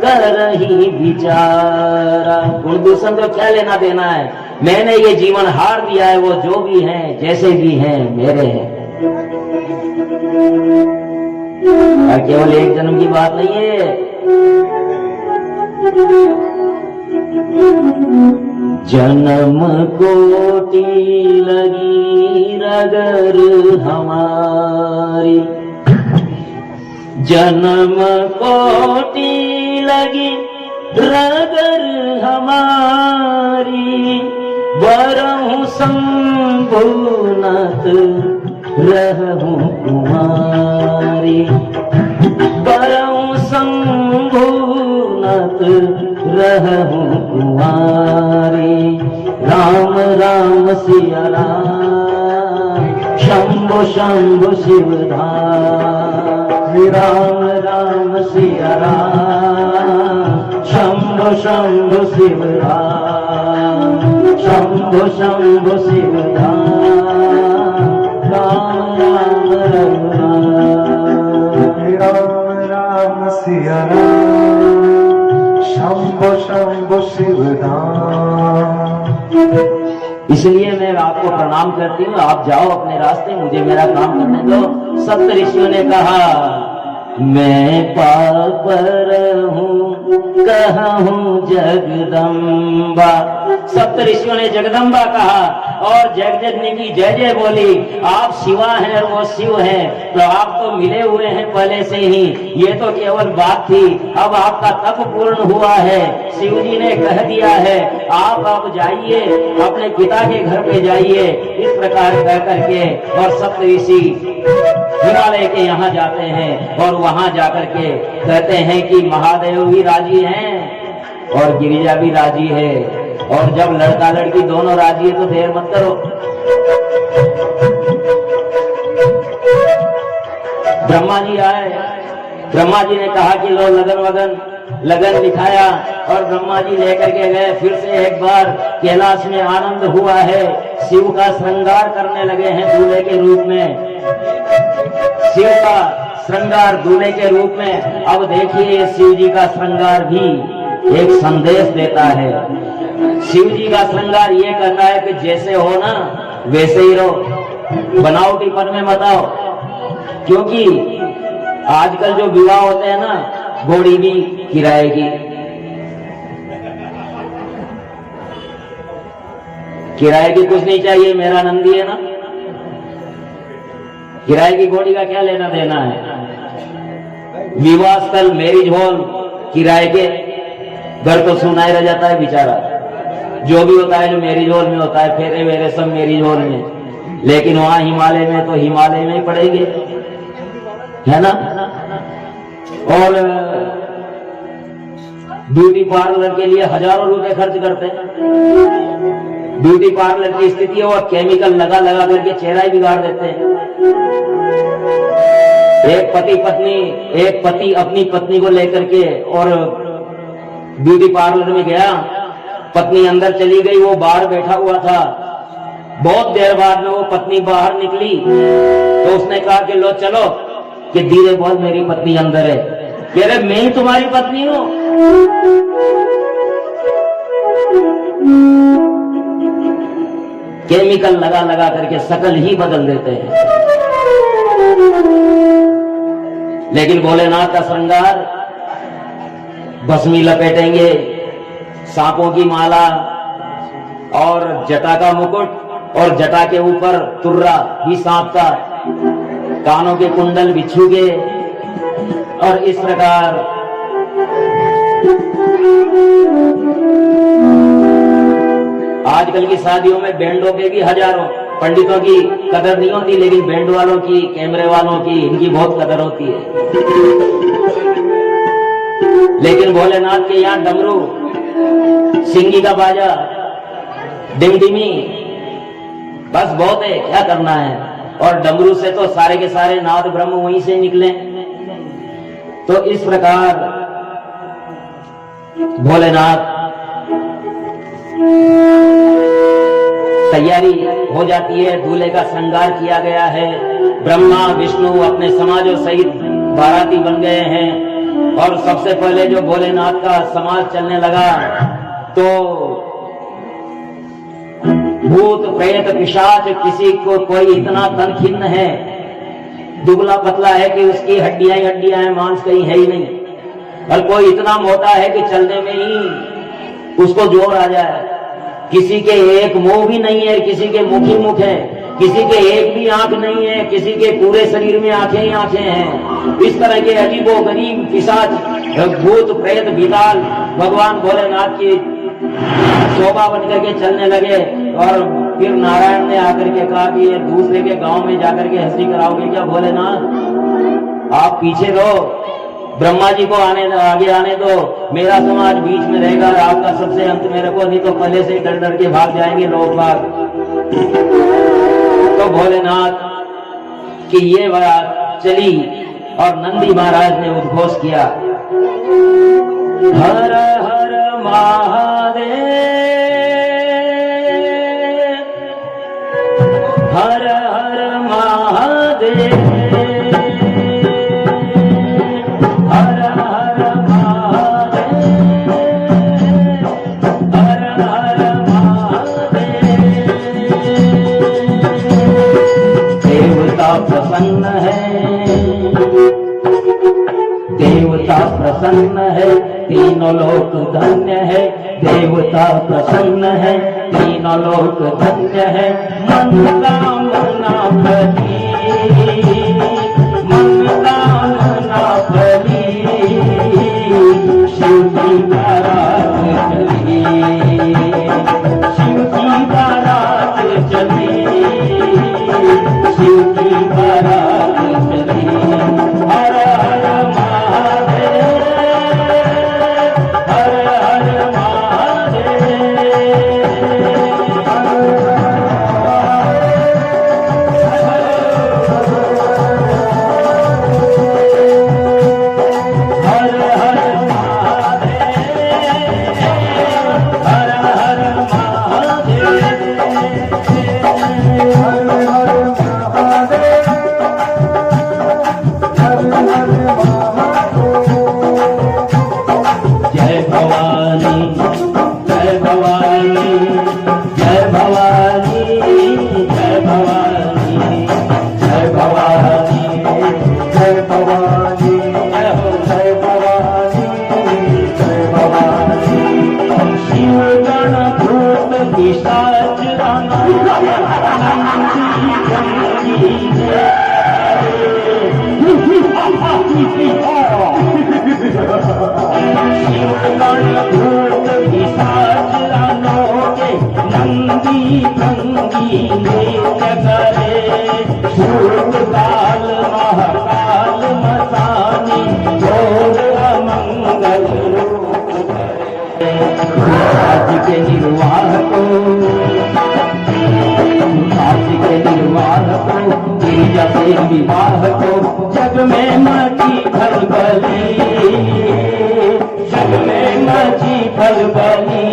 करही बिचारा। गुण दूषण तो क्या लेना देना है, मैंने ये जीवन हार दिया है, वो जो भी हैं जैसे भी हैं मेरे हैं। और केवल एक जन्म की बात नहीं है, जन्म कोटि लगी रगर हमारी, जन्म कोटि लगी रगर हमारी, बरहु संभुनत रहूं कुमारी, बरहु संभुनत रहूं कुमारी। राम राम सिया राम, शंभो शंभो शिवधाम। राम राम सिया राम, शंभो शंभो शिवधाम, शंभो शंभो शिवधाम। राम राम राम राम सिया राम, शंभो शंभो शिवधाम। इसलिए मैं आपको प्रणाम करती हूँ, आप जाओ अपने रास्ते, मुझे मेरा काम करने दो। सप्त ऋषियों ने कहा मैं पापर हूँ कहूँ जगदम्बा। सप्त ऋषियों ने जगदम्बा कहा और जगजननी की जय जय बोली। आप शिवा हैं और वो शिव हैं, तो आप तो मिले हुए हैं पहले से ही, ये तो केवल बात थी। अब आपका तप पूर्ण हुआ है, शिव जी ने कह दिया है आप अब जाइए अपने पिता के घर पे जाइए। इस प्रकार कह करके और सप्त ऋषि हिमालय के यहाँ जाते हैं और वहां जाकर के कहते हैं कि महादेव भी राजी हैं और गिरिजा भी राजी है, और जब लड़का लड़की दोनों राजी है तो देर मत करो। ब्रह्मा जी आए, ब्रह्मा जी ने कहा कि लो लगन वगन, लगन दिखाया और ब्रह्मा जी लेकर के गए। फिर से एक बार कैलाश में आनंद हुआ है, शिव का श्रृंगार करने लगे हैं दूल्हे के रूप में, शिव का श्रृंगार दूल्हे के रूप में। अब देखिए शिव जी का श्रृंगार भी एक संदेश देता है। शिव जी का श्रृंगार ये कहता है कि जैसे हो ना वैसे ही रहो, बनावटीपन में मत आओ। क्योंकि आजकल जो विवाह होते हैं ना, घोड़ी भी किराए की, किराए की कुछ नहीं चाहिए, मेरा नंदी है ना, किराए की घोड़ी का क्या लेना देना है। विवाह स्थल मैरिज हॉल किराए के, घर तो सुना ही रह जाता है बेचारा। जो भी होता है जो मैरिज हॉल में होता है, फेरे वेरे सब मैरिज हॉल में, लेकिन वहां हिमालय में तो हिमालय में ही पड़ेंगे, है ना। और ब्यूटी पार्लर के लिए हजारों रुपए खर्च करते हैं। ब्यूटी पार्लर की स्थिति है वो केमिकल लगा लगा करके चेहरा ही बिगाड़ देते हैं। एक पति अपनी पत्नी को लेकर के और ब्यूटी पार्लर में गया, पत्नी अंदर चली गई, वो बाहर बैठा हुआ था। बहुत देर बाद में वो पत्नी बाहर निकली तो उसने कहा कि लो चलो, कि धीरे बोल मेरी पत्नी अंदर है। कह रहे मैं ही तुम्हारी पत्नी हूं। केमिकल लगा लगा करके शकल ही बदल देते हैं। लेकिन भोलेनाथ का श्रृंगार भस्मी लपेटेंगे, सांपों की माला और जटा का मुकुट, और जटा के ऊपर तुर्रा भी सांप का, कानों के कुंडल बिच्छू के, और इस प्रकार आजकल की शादियों में बैंडों के भी हजारों, पंडितों की कदर नहीं होती, लेकिन बैंड वालों की, कैमरे वालों की, इनकी बहुत कदर होती है। लेकिन भोलेनाथ के यहाँ डमरू, सिंगी का बाजा, डिमडिमी, बस बहुत है, क्या करना है। और डमरू से तो सारे के सारे नाद ब्रह्म वहीं से निकले। तो इस प्रकार भोलेनाथ तैयारी हो जाती है, दूल्हे का श्रृंगार किया गया है। ब्रह्मा विष्णु अपने समाजों सहित बाराती बन गए हैं। और सबसे पहले जो भोलेनाथ का समाज चलने लगा तो भूत प्रेत पिशाच, किसी को कोई इतना तन खिन्न है, दुबला पतला है कि उसकी हड्डियां ही हड्डियां हैं, मांस कहीं है ही नहीं। और कोई इतना मोटा है कि चलने में ही उसको जोर आ जाए। किसी के एक मुंह भी नहीं है, किसी के मुख ही मुख है, किसी के एक भी आंख नहीं है, किसी के पूरे शरीर में आंखें ही आंखें हैं। इस तरह के अजीबो गरीब पिशाच, भूत प्रेत बिदाल भगवान भोलेनाथ की शोभा बनकर के चलने लगे। और फिर नारायण ने आकर के कहा कि ये दूसरे के गांव में जाकर के हंसी कराओगे क्या भोलेनाथ, आप पीछे रहो, ब्रह्मा जी को आगे आने दो, मेरा समाज बीच में रहेगा, आपका सबसे अंत में रखो, नहीं तो पहले से डर डर के भाग जाएंगे लोग बाग। तो भोलेनाथ की ये बात चली और नंदी महाराज ने उद्घोष किया, हर हर महादेव, हर हर महादेव, हर हर महादेव, हर हर महादेव। देवता प्रसन्न है, देवता प्रसन्न है, तीनों लोक धन्य है। देवता प्रसन्न है, तीनों लोक धन्य है। मनोकामना फली, मनोकामना फली, शिव की बारात चली, शिव की बारात चली, शिव की बारात चली। हर हर महादेव, हर हर महादेव, नंदी भंगी नृत्य करे, शूरकाल महाकाल मसानी, घोर अमंगल रूप करे। आज के निर्वाह को, आज के निर्वाह को, गिरिजा से विवाह को, जग में मची खलबली, जग में मची खलबली।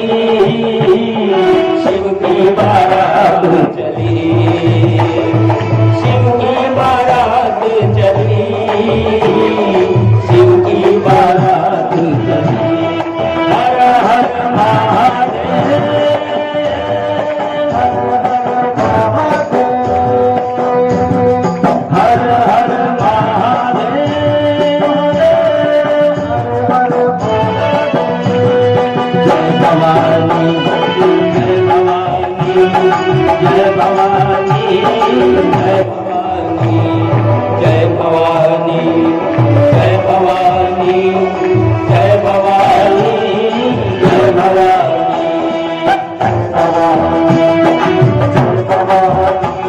शिव की बारात चली, शिव की बारात चली, शिव की बारात चली। हर हर महादेव, हर हर महादेव, जय भवानी, जय भवानी, जय भवानी, जय भवानी, जय भवानी, जय भवानी, जय भवानी, जय भवानी, जय भवानी।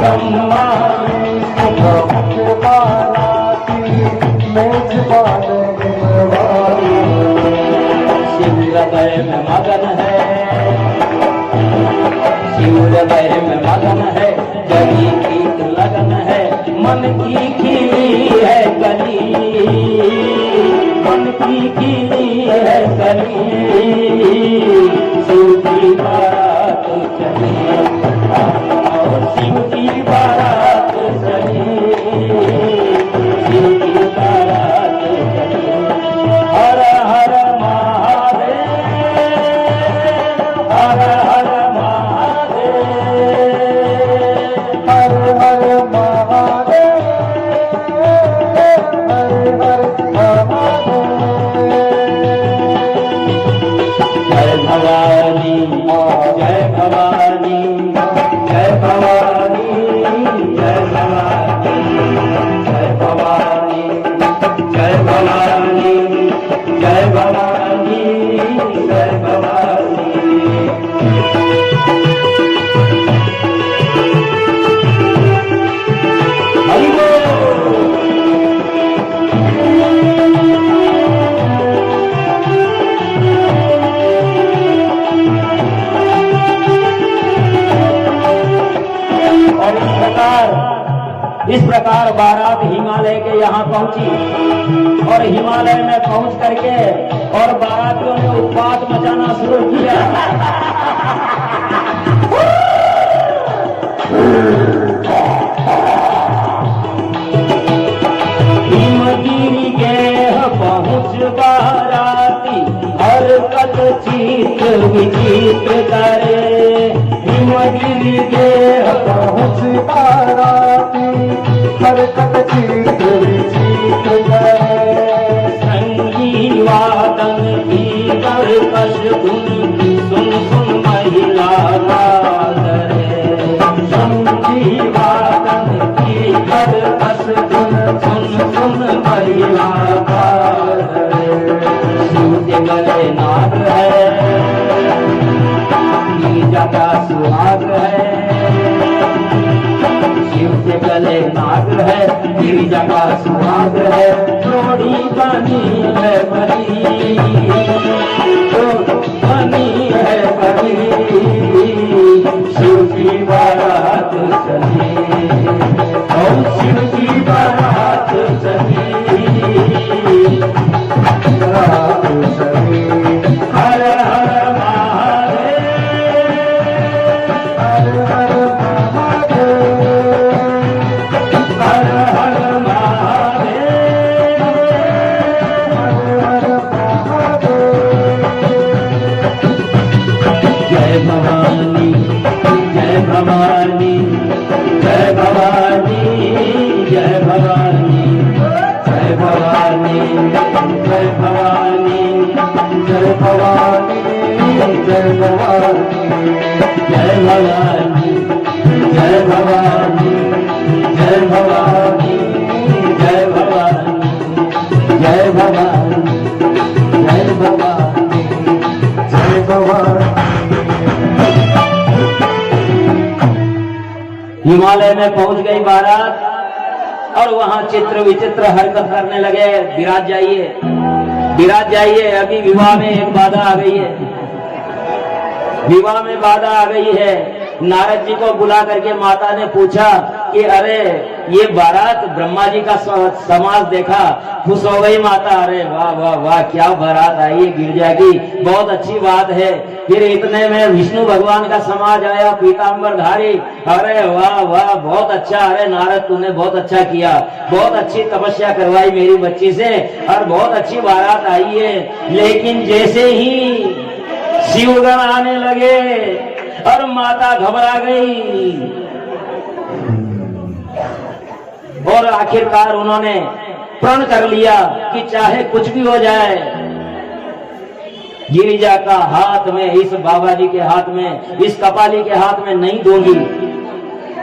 सम्मानी बाराती मेजबान हिमवारी शिव हृदय में मगन है, शिव हृदय में मगन है, जगी गीत लगन है, मन की खिली है कली, मन की खिली है कली, शिव की बारात चली और शिव की बारात चली, शिव की बारात चली। हर हर महादेव, हर हर महादेव, हर हर महादेव, हर हर महादेव। जय भवानी, जय भवानी, जय भवानी, जय भवानी, जय भवानी, जय भवानी, जय भवानी, जय भवानी। हरि बोल। और इस प्रकार बारात हिमालय के यहाँ पहुंची और हिमालय में पहुंच करके और बारातियों ने उत्पात मचाना शुरू किया। हिमगिरी गेह पहुंच बाराती हर कत चीत विचित करे, हिमगिरी गेह पहुँच बाराती हर कत चीत विचित करे, संगीवादन की कर्कश धुन सुन सुन महिला गादरे, संगीवादन की कर्कश धुन सुन सुन महिला गादरे। शिव के गले नाग है, गिरिजा का सुहाग है, शिव के गले नाग है, गिरिजा का सुहाग है, जोड़ी बनी है बनी, बनी है बनी, शिव की बारात चली और शिव की बारात चली, रात चली। हर हर महादेव, हर हर महादेव, हर हर महादेव, हर हर महादेव। जय भवानी, जय भवानी, जय भवानी, जय भवानी, जय भवानी, जय भवानी, जय भवानी, जय भवानी, जय भवानी, जय भवानी, जय भवानी, जय भवानी, जय भवानी, जय भवानी, जय भवानी। हिमालय में पहुंच गई बारात और वहां चित्र विचित्र हरकत करने लगे। विराज जाइए, विराज जाइए, अभी विवाह में एक बाधा आ गई है, विवाह में बाधा आ गई है। नारद जी को बुला करके माता ने पूछा कि अरे ये बारात ब्रह्मा जी का समाज देखा, खुश हो गई माता। अरे वाह वाह वाह, क्या बारात आई है गिरजा की, बहुत अच्छी बात है। फिर इतने में विष्णु भगवान का समाज आया, पीताम्बरधारी। अरे वाह वाह, बहुत अच्छा। अरे नारद तूने बहुत अच्छा किया, बहुत अच्छी तपस्या करवाई मेरी बच्ची से और बहुत अच्छी बारात आई है। लेकिन जैसे ही शिवगण आने लगे और माता घबरा गई और आखिरकार उन्होंने प्रण कर लिया कि चाहे कुछ भी हो जाए, गिरिजा का हाथ में, इस बाबा जी के हाथ में, इस कपाली के हाथ में नहीं दूंगी।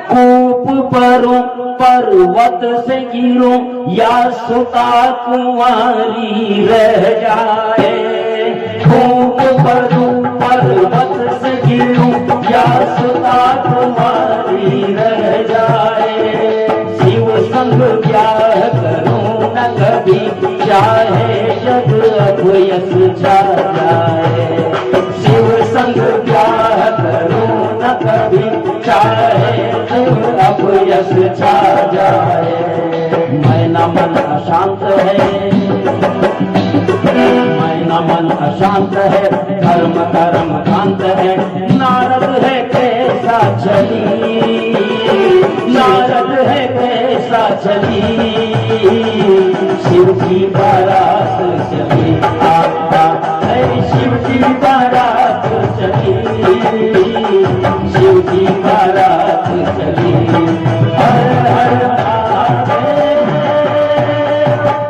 कूप परूं पर्वत से गिरूं या सुता कुंवारी रह जाए, कूप परूं पर्वत से गिरूं या सुता कुंवारी रह जाए। यश छा जाए। मैना मन अशांत है, मैना मन अशांत है, धर्म कर्म कांत है। नारद है कैसा चली, नारद है कैसा चली, शिव की बारात चली। शिव की बारात चली, शिव की बारात चली। हर हर महादेव,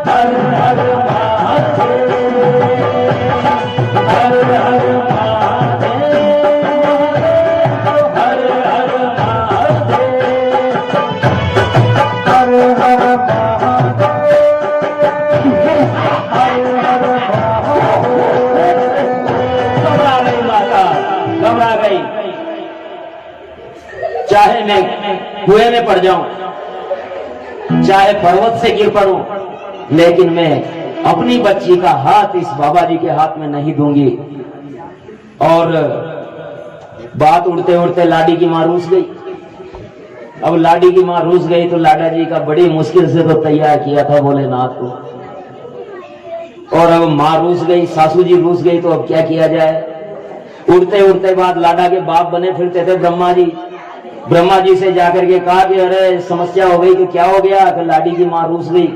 हर हर महादेव, हर हर महादेव, हर हर महादेव, हर हर महादेव, हर हर महादेव। घबरा गई माता, घबरा गई। चाहे मैं कुएं में पड़ जाऊं, चाहे पर्वत से गिर पड़ूं, लेकिन मैं अपनी बच्ची का हाथ इस बाबा जी के हाथ में नहीं दूंगी। और बात उड़ते उड़ते लाडी की मां रूस गई। अब लाडी की मां रूस गई तो लाडा जी का बड़ी मुश्किल से तो तैयार किया था भोलेनाथ को, और अब मां रूस गई, सासू जी रूस गई, तो अब क्या किया जाए। उड़ते उड़ते बाद लाडा के बाप बने फिरते थे ब्रह्मा जी। ब्रह्मा जी से जाकर के कहा कि अरे समस्या हो गई। कि क्या हो गया। कि लाडी की मां रूस गई।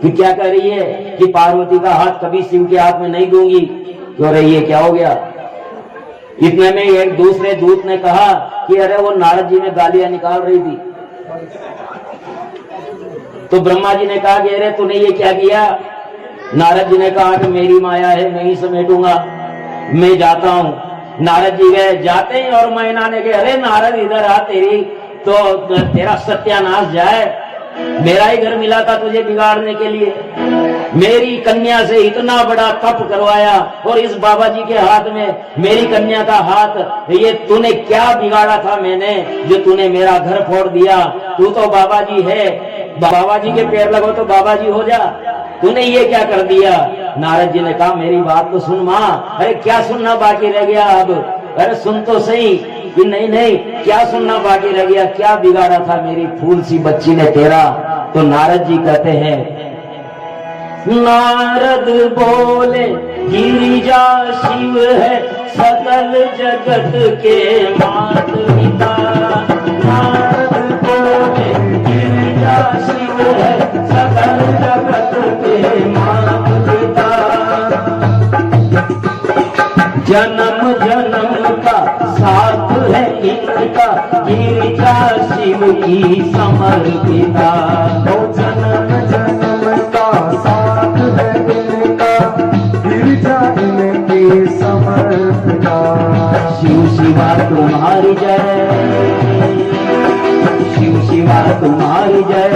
कि क्या कह रही है कि पार्वती का हाथ कभी शिव के हाथ में नहीं दूंगी। क्यों रही है, क्या हो गया। इतने में एक दूसरे दूत ने कहा कि अरे वो नारद जी में गालियां निकाल रही थी। तो ब्रह्मा जी ने कहा कि अरे तूने ये क्या किया। नारद जी ने कहा कि मेरी माया है, मैं ही समेटूंगा, मैं जाता हूं। नारद जी गए, जाते ही और मैना ने कहा अरे नारद इधर आ, तेरी तो तेरा सत्यानाश जाए। मेरा ही घर मिला था तुझे बिगाड़ने के लिए। मेरी कन्या से इतना बड़ा तप करवाया और इस बाबा जी के हाथ में मेरी कन्या का हाथ, ये तूने क्या बिगाड़ा था मैंने जो तूने मेरा घर फोड़ दिया। तू तो बाबा जी है, बाबा जी के पैर लगो तो बाबा जी हो जा, तूने ये क्या कर दिया। नारद जी ने कहा मेरी बात तो सुन माँ। अरे क्या सुनना बाकी रह गया अब। अरे सुन तो सही। कि नहीं नहीं, क्या सुनना बाकी रह गया, क्या बिगाड़ा था मेरी फूल सी बच्ची ने तेरा। तो नारद जी कहते हैं, नारद बोले गिरिजा शिव है सकल जगत के मात पिता। नारद बोले गिरिजा शिव है सकल जगत के मात पिता। जन्म जन्म का साथ है इनका, गिरिजा शिव की समर्पिता। जन्म जन्म का साथ है इनका, गिरिजा इनकी समर्पिता। शिव शिवा तुम्हारी जय, शिव शिवा तुम्हारी जय,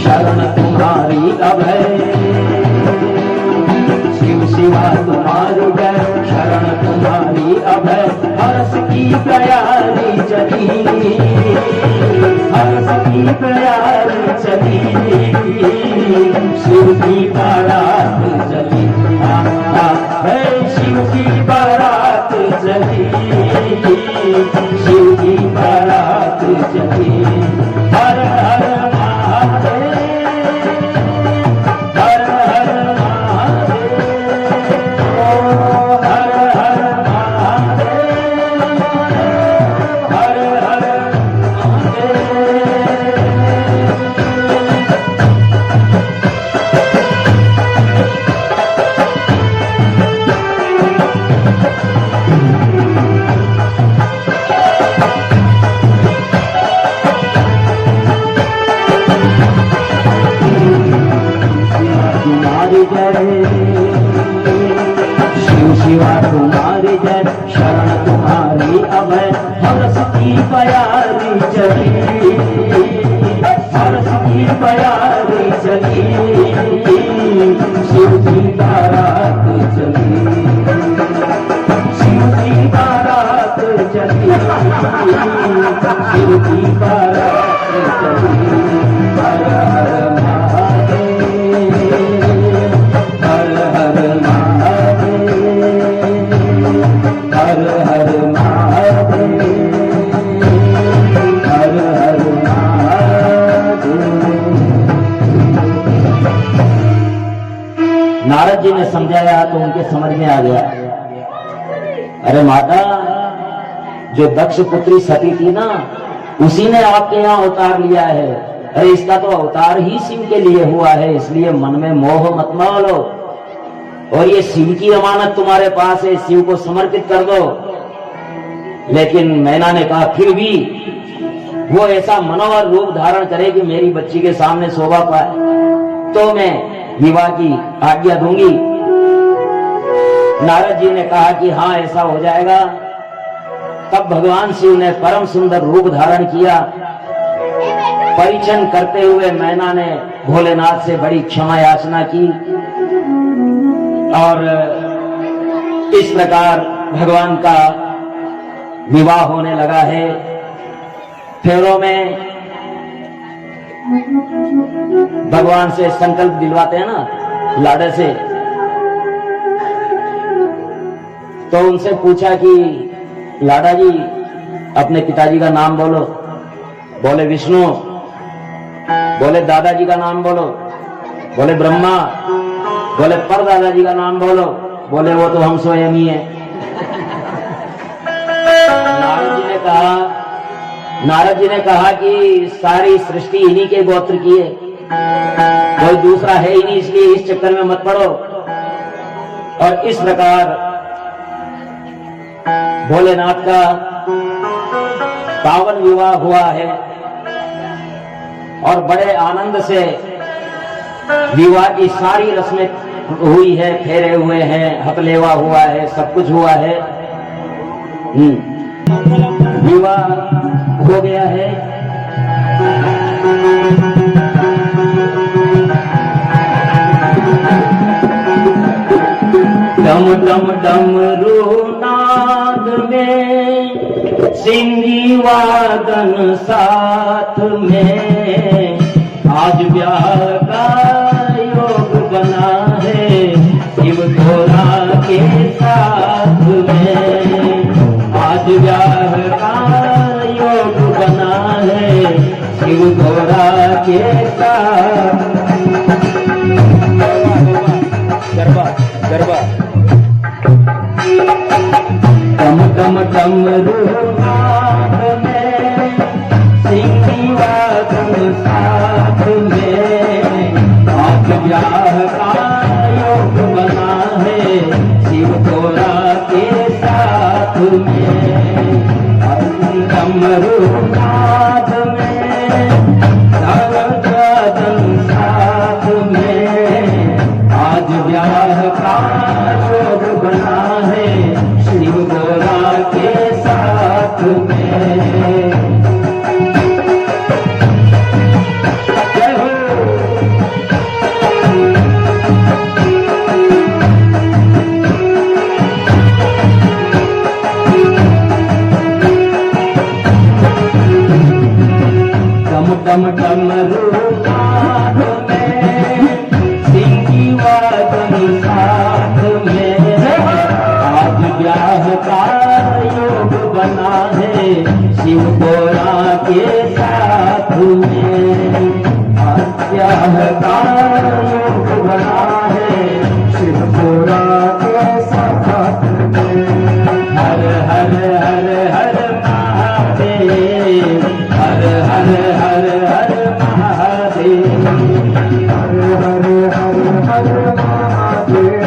शरण तुम्हारी अभय। शिव शिवा तुम्हारी जय, शरण तुम्हारी अभय। हर्ष की प्यारी चली, हर्ष की प्यारी चली, शिव की बारात चली। शिव की बारात चली, शिव की बारात चली। हर हर महादेव, हर हर महादेव, हर हर महादेव, हर हर महादेव। तुम्हारी जय, शिव शिवा तुम्हारी जय, शरण तुम्हारी अभय। हर्ष की प्यारी चली, हर्ष की प्यारी चली, शिव की बारात चली, शिव की बारात चली, शिव की बारात चली। हर हर महादेव, हर हर महादेव, हर हर महादेव, हर नारद जी ने समझाया तो उनके समझ में आ गया, अरे माता, जो दक्ष पुत्री सती थी ना, उसी ने आपके यहाँ अवतार लिया है। अरे इसका तो अवतार ही शिव के लिए हुआ है, इसलिए मन में मोह मत लो, और ये शिव की अमानत तुम्हारे पास है, शिव को समर्पित कर दो। लेकिन मैना ने कहा फिर भी वो ऐसा मनोहर रूप धारण करे कि मेरी बच्ची के सामने शोभा पाए, तो मैं विवाह की आज्ञा दूंगी। नारद जी ने कहा कि हाँ, ऐसा हो जाएगा। तब भगवान शिव ने परम सुंदर रूप धारण किया। परिचन करते हुए मैना ने भोलेनाथ से बड़ी क्षमा याचना की, और इस प्रकार भगवान का विवाह होने लगा है। फेरों में भगवान से संकल्प दिलवाते हैं ना लाडे से, तो उनसे पूछा कि लाडा जी अपने पिताजी का नाम बोलो। बोले विष्णु। बोले दादाजी का नाम बोलो। बोले ब्रह्मा। बोले पर दादाजी का नाम बोलो। बोले वो तो हम स्वयं ही है। नारद जी ने कहा कि सारी सृष्टि इन्हीं के गोत्र की है, कोई दूसरा है ही नहीं, इसलिए इस चक्कर में मत पड़ो। और इस प्रकार भोलेनाथ का पावन विवाह हुआ है, और बड़े आनंद से विवाह की सारी रस्में हुई है, फेरे हुए हैं, हथलेवा हुआ है, सब कुछ हुआ है। विवाह हो गया है। डम डम डमरू नाद में सिंगी वादन साथ में, आज ब्याह का योग बना है शिव घोड़ा के साथ में। आज ब्याह का योग बना है शिव घोड़ा के साथ। गरबा गरबा टम टम डमरू नाद में सिंगी वादन साथ में, आज ब्याह का योग बना है शिव घोड़ा के साथ में। डमरू नाद में वादन साथ में, आज ब्याह का योग बना है शिव घोड़ा के साथ में। जय हो। डम डमरू नाद में सिंगी वादन साथ में, आज ब्याह का योग बना है शिव घोड़ा के साथ में। आज ब्याह का योग बना है शिव घोड़ा के साथ में। हर हर हर हर महादेव, हर हर हर हर महादेव, हर हर हर हर महादेव,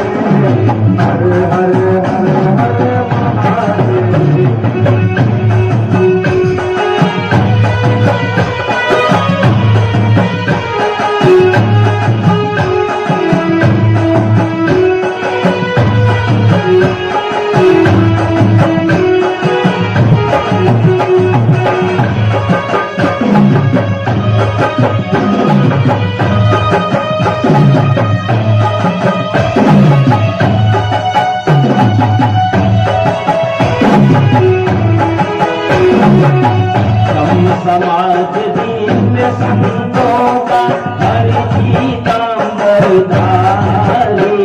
हर हर हर हर महादेव। समाज दीन संतों का हर पीतांबर धारी,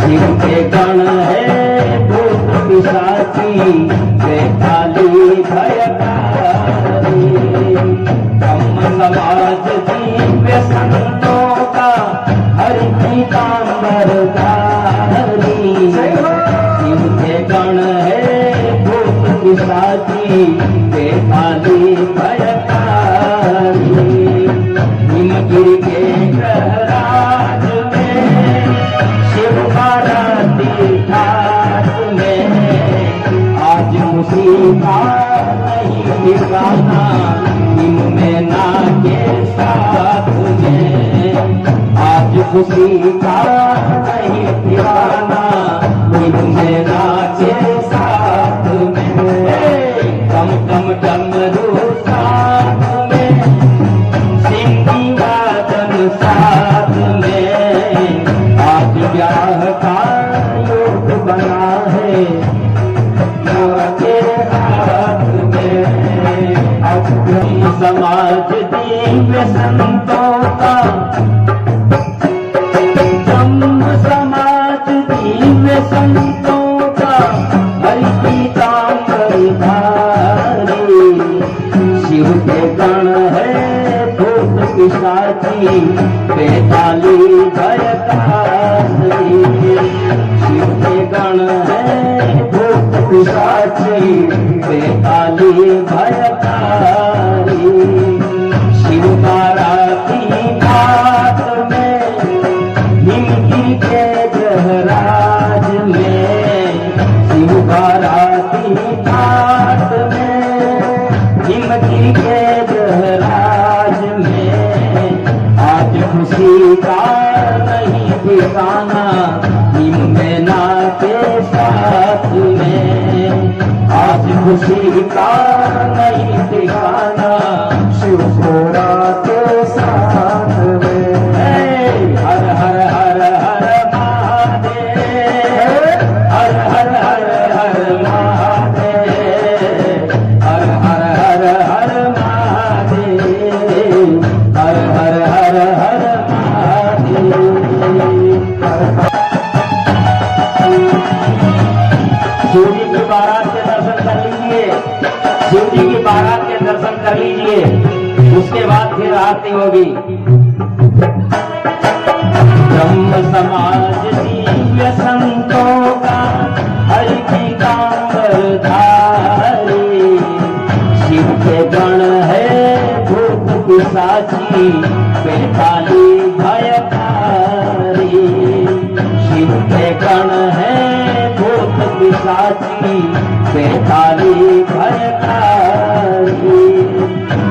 शिव के गण है भूत पिशाची वे काली भयकारी। हम समाज दीन संतों का हर पीतांबर बेताली भयकारी हिमगिरी के गहराज में शिव भारती घाट में आज खुशी का नहीं ठिकाना हिम में ना के साथ में आज खुशी का नहीं ठिकाना हिम में ना के साथ में डम डम डमरू साथ में सिंधी वादन साथ में आज ब्याह का योग बना है के हाथ में अब ब्रह्म समाज दिव्य संतों का ब्रह्म समाज दिव्य संतों का हरि पीताम्बर धारी शिव के गण है भूत पिशाची बेताली भयकारी शिव के गण है भूत पिशाची बेताली भयकारी शिव बाराती घाट में हिमगिरी के जहराज में शिव बाराती घाट में हिमगिरी के जहराज में आज खुशी का नहीं ठिकाना हिम में ना के साथ में आज खुशी का नहीं ठिकाना शिव घोड़ा के साथ में हर हर हर हर महादेव हर हर हर हर महादेव हर हर हर हर महादेव हर हर हर हर महादेव शिव जी की बारात के दर्शन कर लीजिए शिव जी की बारात के दर्शन कर लीजिए उसके बाद फिर आरती होगी ब्रह्म समाज दिव्य संतों का हरि पीताम्बर धारी शिव के गण है भूत पिशाची बेताली भयकारी शिव के गण है भूत पिशाची बेताली भयकारी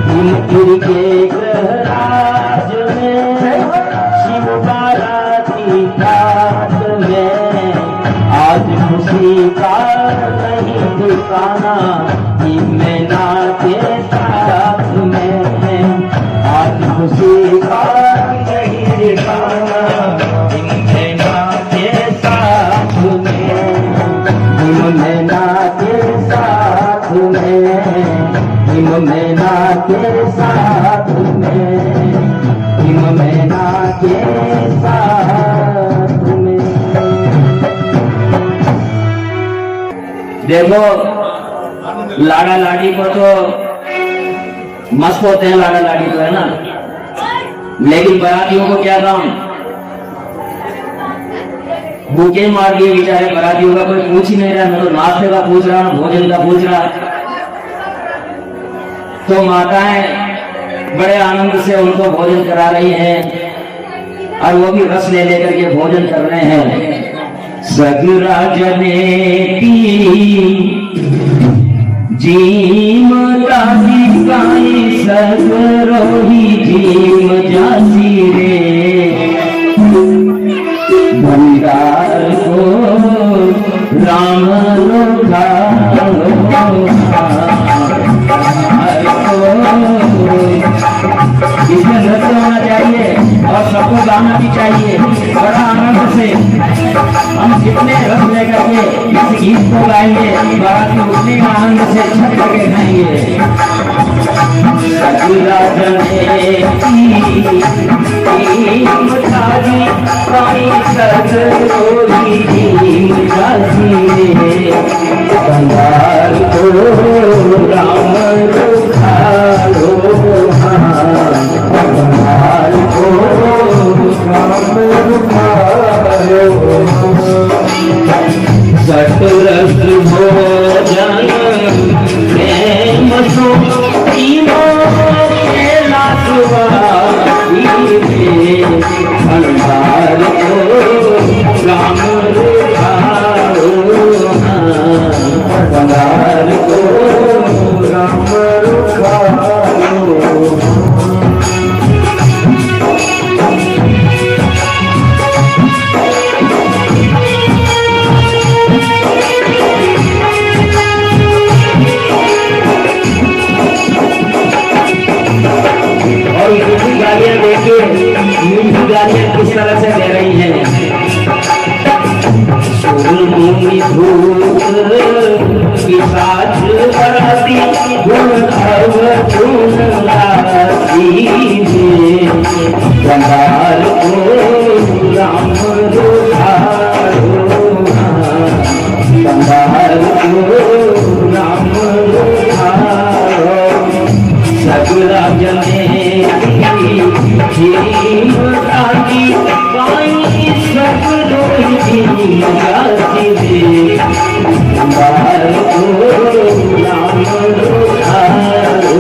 हिमगिरी के गहराज में शिव बाराती घाट में आज खुशी का नहीं ठिकाना हिम में ना के साथ में आज खुशी का नहीं ठिकाना हिम में ना के साथ में हिम में ना के साथ में हिम में ना के साथ में हिम में ना के साथ में देखो लाड़ा लाड़ी को तो मस्त होते हैं लाड़ा लाड़ी तो है ना लेकिन बारातियों को क्या काम भूखे मार दिए बेचारे बारातियों का कोई पूछ ही नहीं रहा मैं तो नाश्ते का पूछ रहा हूँ भोजन का पूछ रहा तो माताएं बड़े आनंद से उनको भोजन करा रही हैं और वो भी रस ले लेकर के भोजन कर रहे हैं सगरा जनेती जीम दासी काई सगरोही जीम जासी रे भंडार को राम लोखा इसमें नृत्य होना चाहिए और सबको गाना भी चाहिए बड़ा आनंद से हम जितने रस लेकर के इस गीत को गाएंगे बाराती उतने आनंद से छप करके गाएंगे सतरस भोजन संभाल को राम रुखारो। और मीठी गालियां देखिए, मीठी गालियां किस तरह से दे रही हैं। सुरमुनि धूत पिशाच बराती गुण अवगुण लाती संभाल को राम रुखारो। संभाल को राम रुखारो। सगुरा जने जीव ताकी पाई सब लोही जाती दे संभाल को राम रुखारो।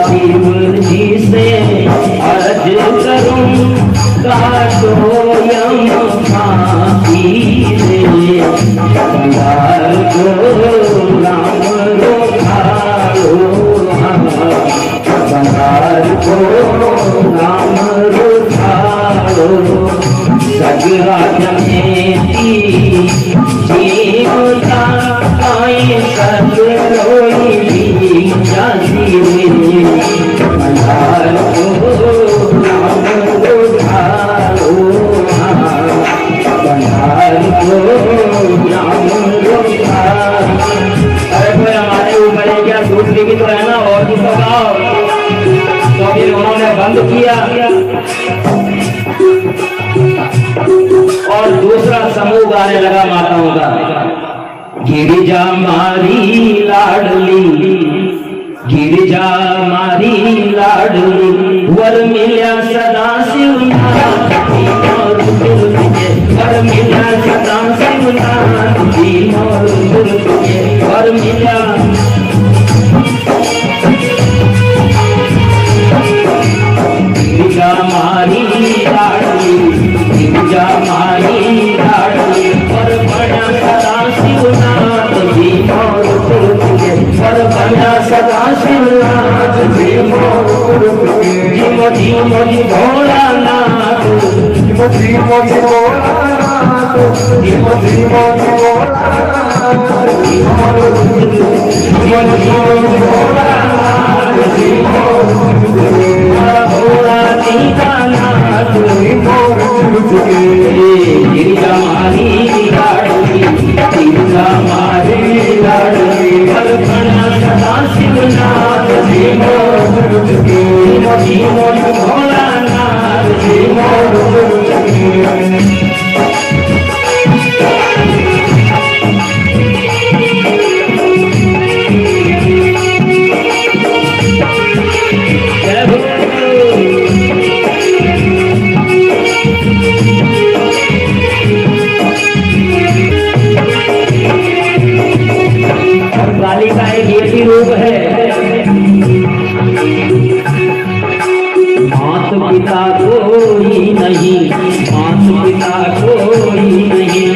शिव जी से अर्ज करूं काटो यम फांसी दे संभाल को राम रुखारो। संभाल को राम रुखारो। सगरा जमेती जीवता पाए सब लोई जाती संभाल को राम रुखारो। संभाल को राम रुखारो। अरे कोई हमारे ऊपर है क्या? दूसरी की तो है ना, और की तो गाओ। तो फिर उन्होंने बंद किया और दूसरा समूह गाने लगा माताओं का। गिरिजा मारी लाडली, गिरिजा मारी लाडली, वर मिल्या सदा शिवनाथ वर मिल्या सदा शिवनाथ वर मिल्या। गिरिजा मारी लाडली, गिरिजा मारी लाडली, वर बड़ा सदा शिवनाथ जी मोर तुझे वर बड़ा सदा शिवनाथ जी मोर तुझे। जीमो जीमो जी भोलानाथ, जीमो जीमो जी भोलानाथ, जीमो जीमो जी भोलानाथ, जीमो जीमो जी भोलानाथ, जीमो भोला दीनानाथ मोर तुझे। गिरिजा मारी लाडली, गिरिजा मारी लाडली, वर बड़ा सदा शिवनाथ जी मोर तुझे। जीमो जीमो जी भोलानाथ जी मोर तुझे। काली का एक ये भी रूप है। मात पिता कोई नहीं, मात पिता कोई नहीं।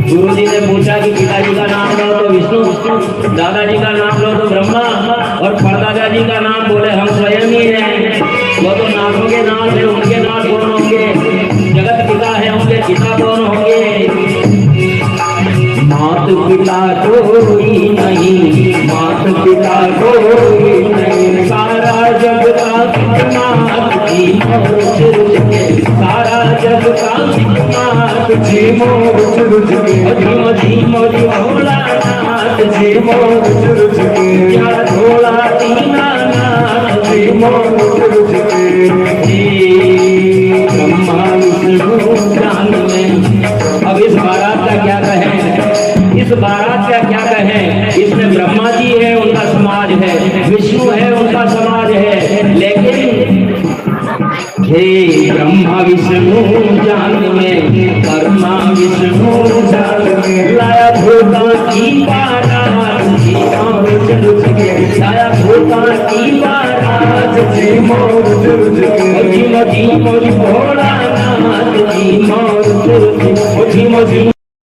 गुरु जी ने पूछा कि पिताजी का नाम लो तो विष्णु, दादाजी का नाम लो तो ब्रह्मा, और परदादा जी का नाम बोले हम स्वयं ही हैं। वो तो नाथों के नाम है, उनके नाम कौन होंगे? जगत पिता है, उनके पिता कौन होंगे? मात पिता कोई नहीं, मात पिता कोई नहीं, सारा जग का नाथ जी मोर तुझे, सारा जग का नाथ जी मोर तुझे। धीमो धीमो जी भोलानाथ जी मोर तुझे, क्या भोला दीनानाथ जी मोर तुझे। ब्रह्मा विष्णु ज्ञान में। अब इस बारात का क्या कहें? इस बारात का क्या कहें, इसमें ब्रह्मा जी है उनका समाज है, विष्णु है उनका समाज है, लेकिन हे ब्रह्मा विष्णु जान में, ब्रह्मा विष्णु जान में, लाया भूता की बारात जी मोर जुलूस के, लाया भूता की बारात जी मोर जुलूस के, जी मोजी भोलानाथ जी मोर जुलूस के, जी मोजी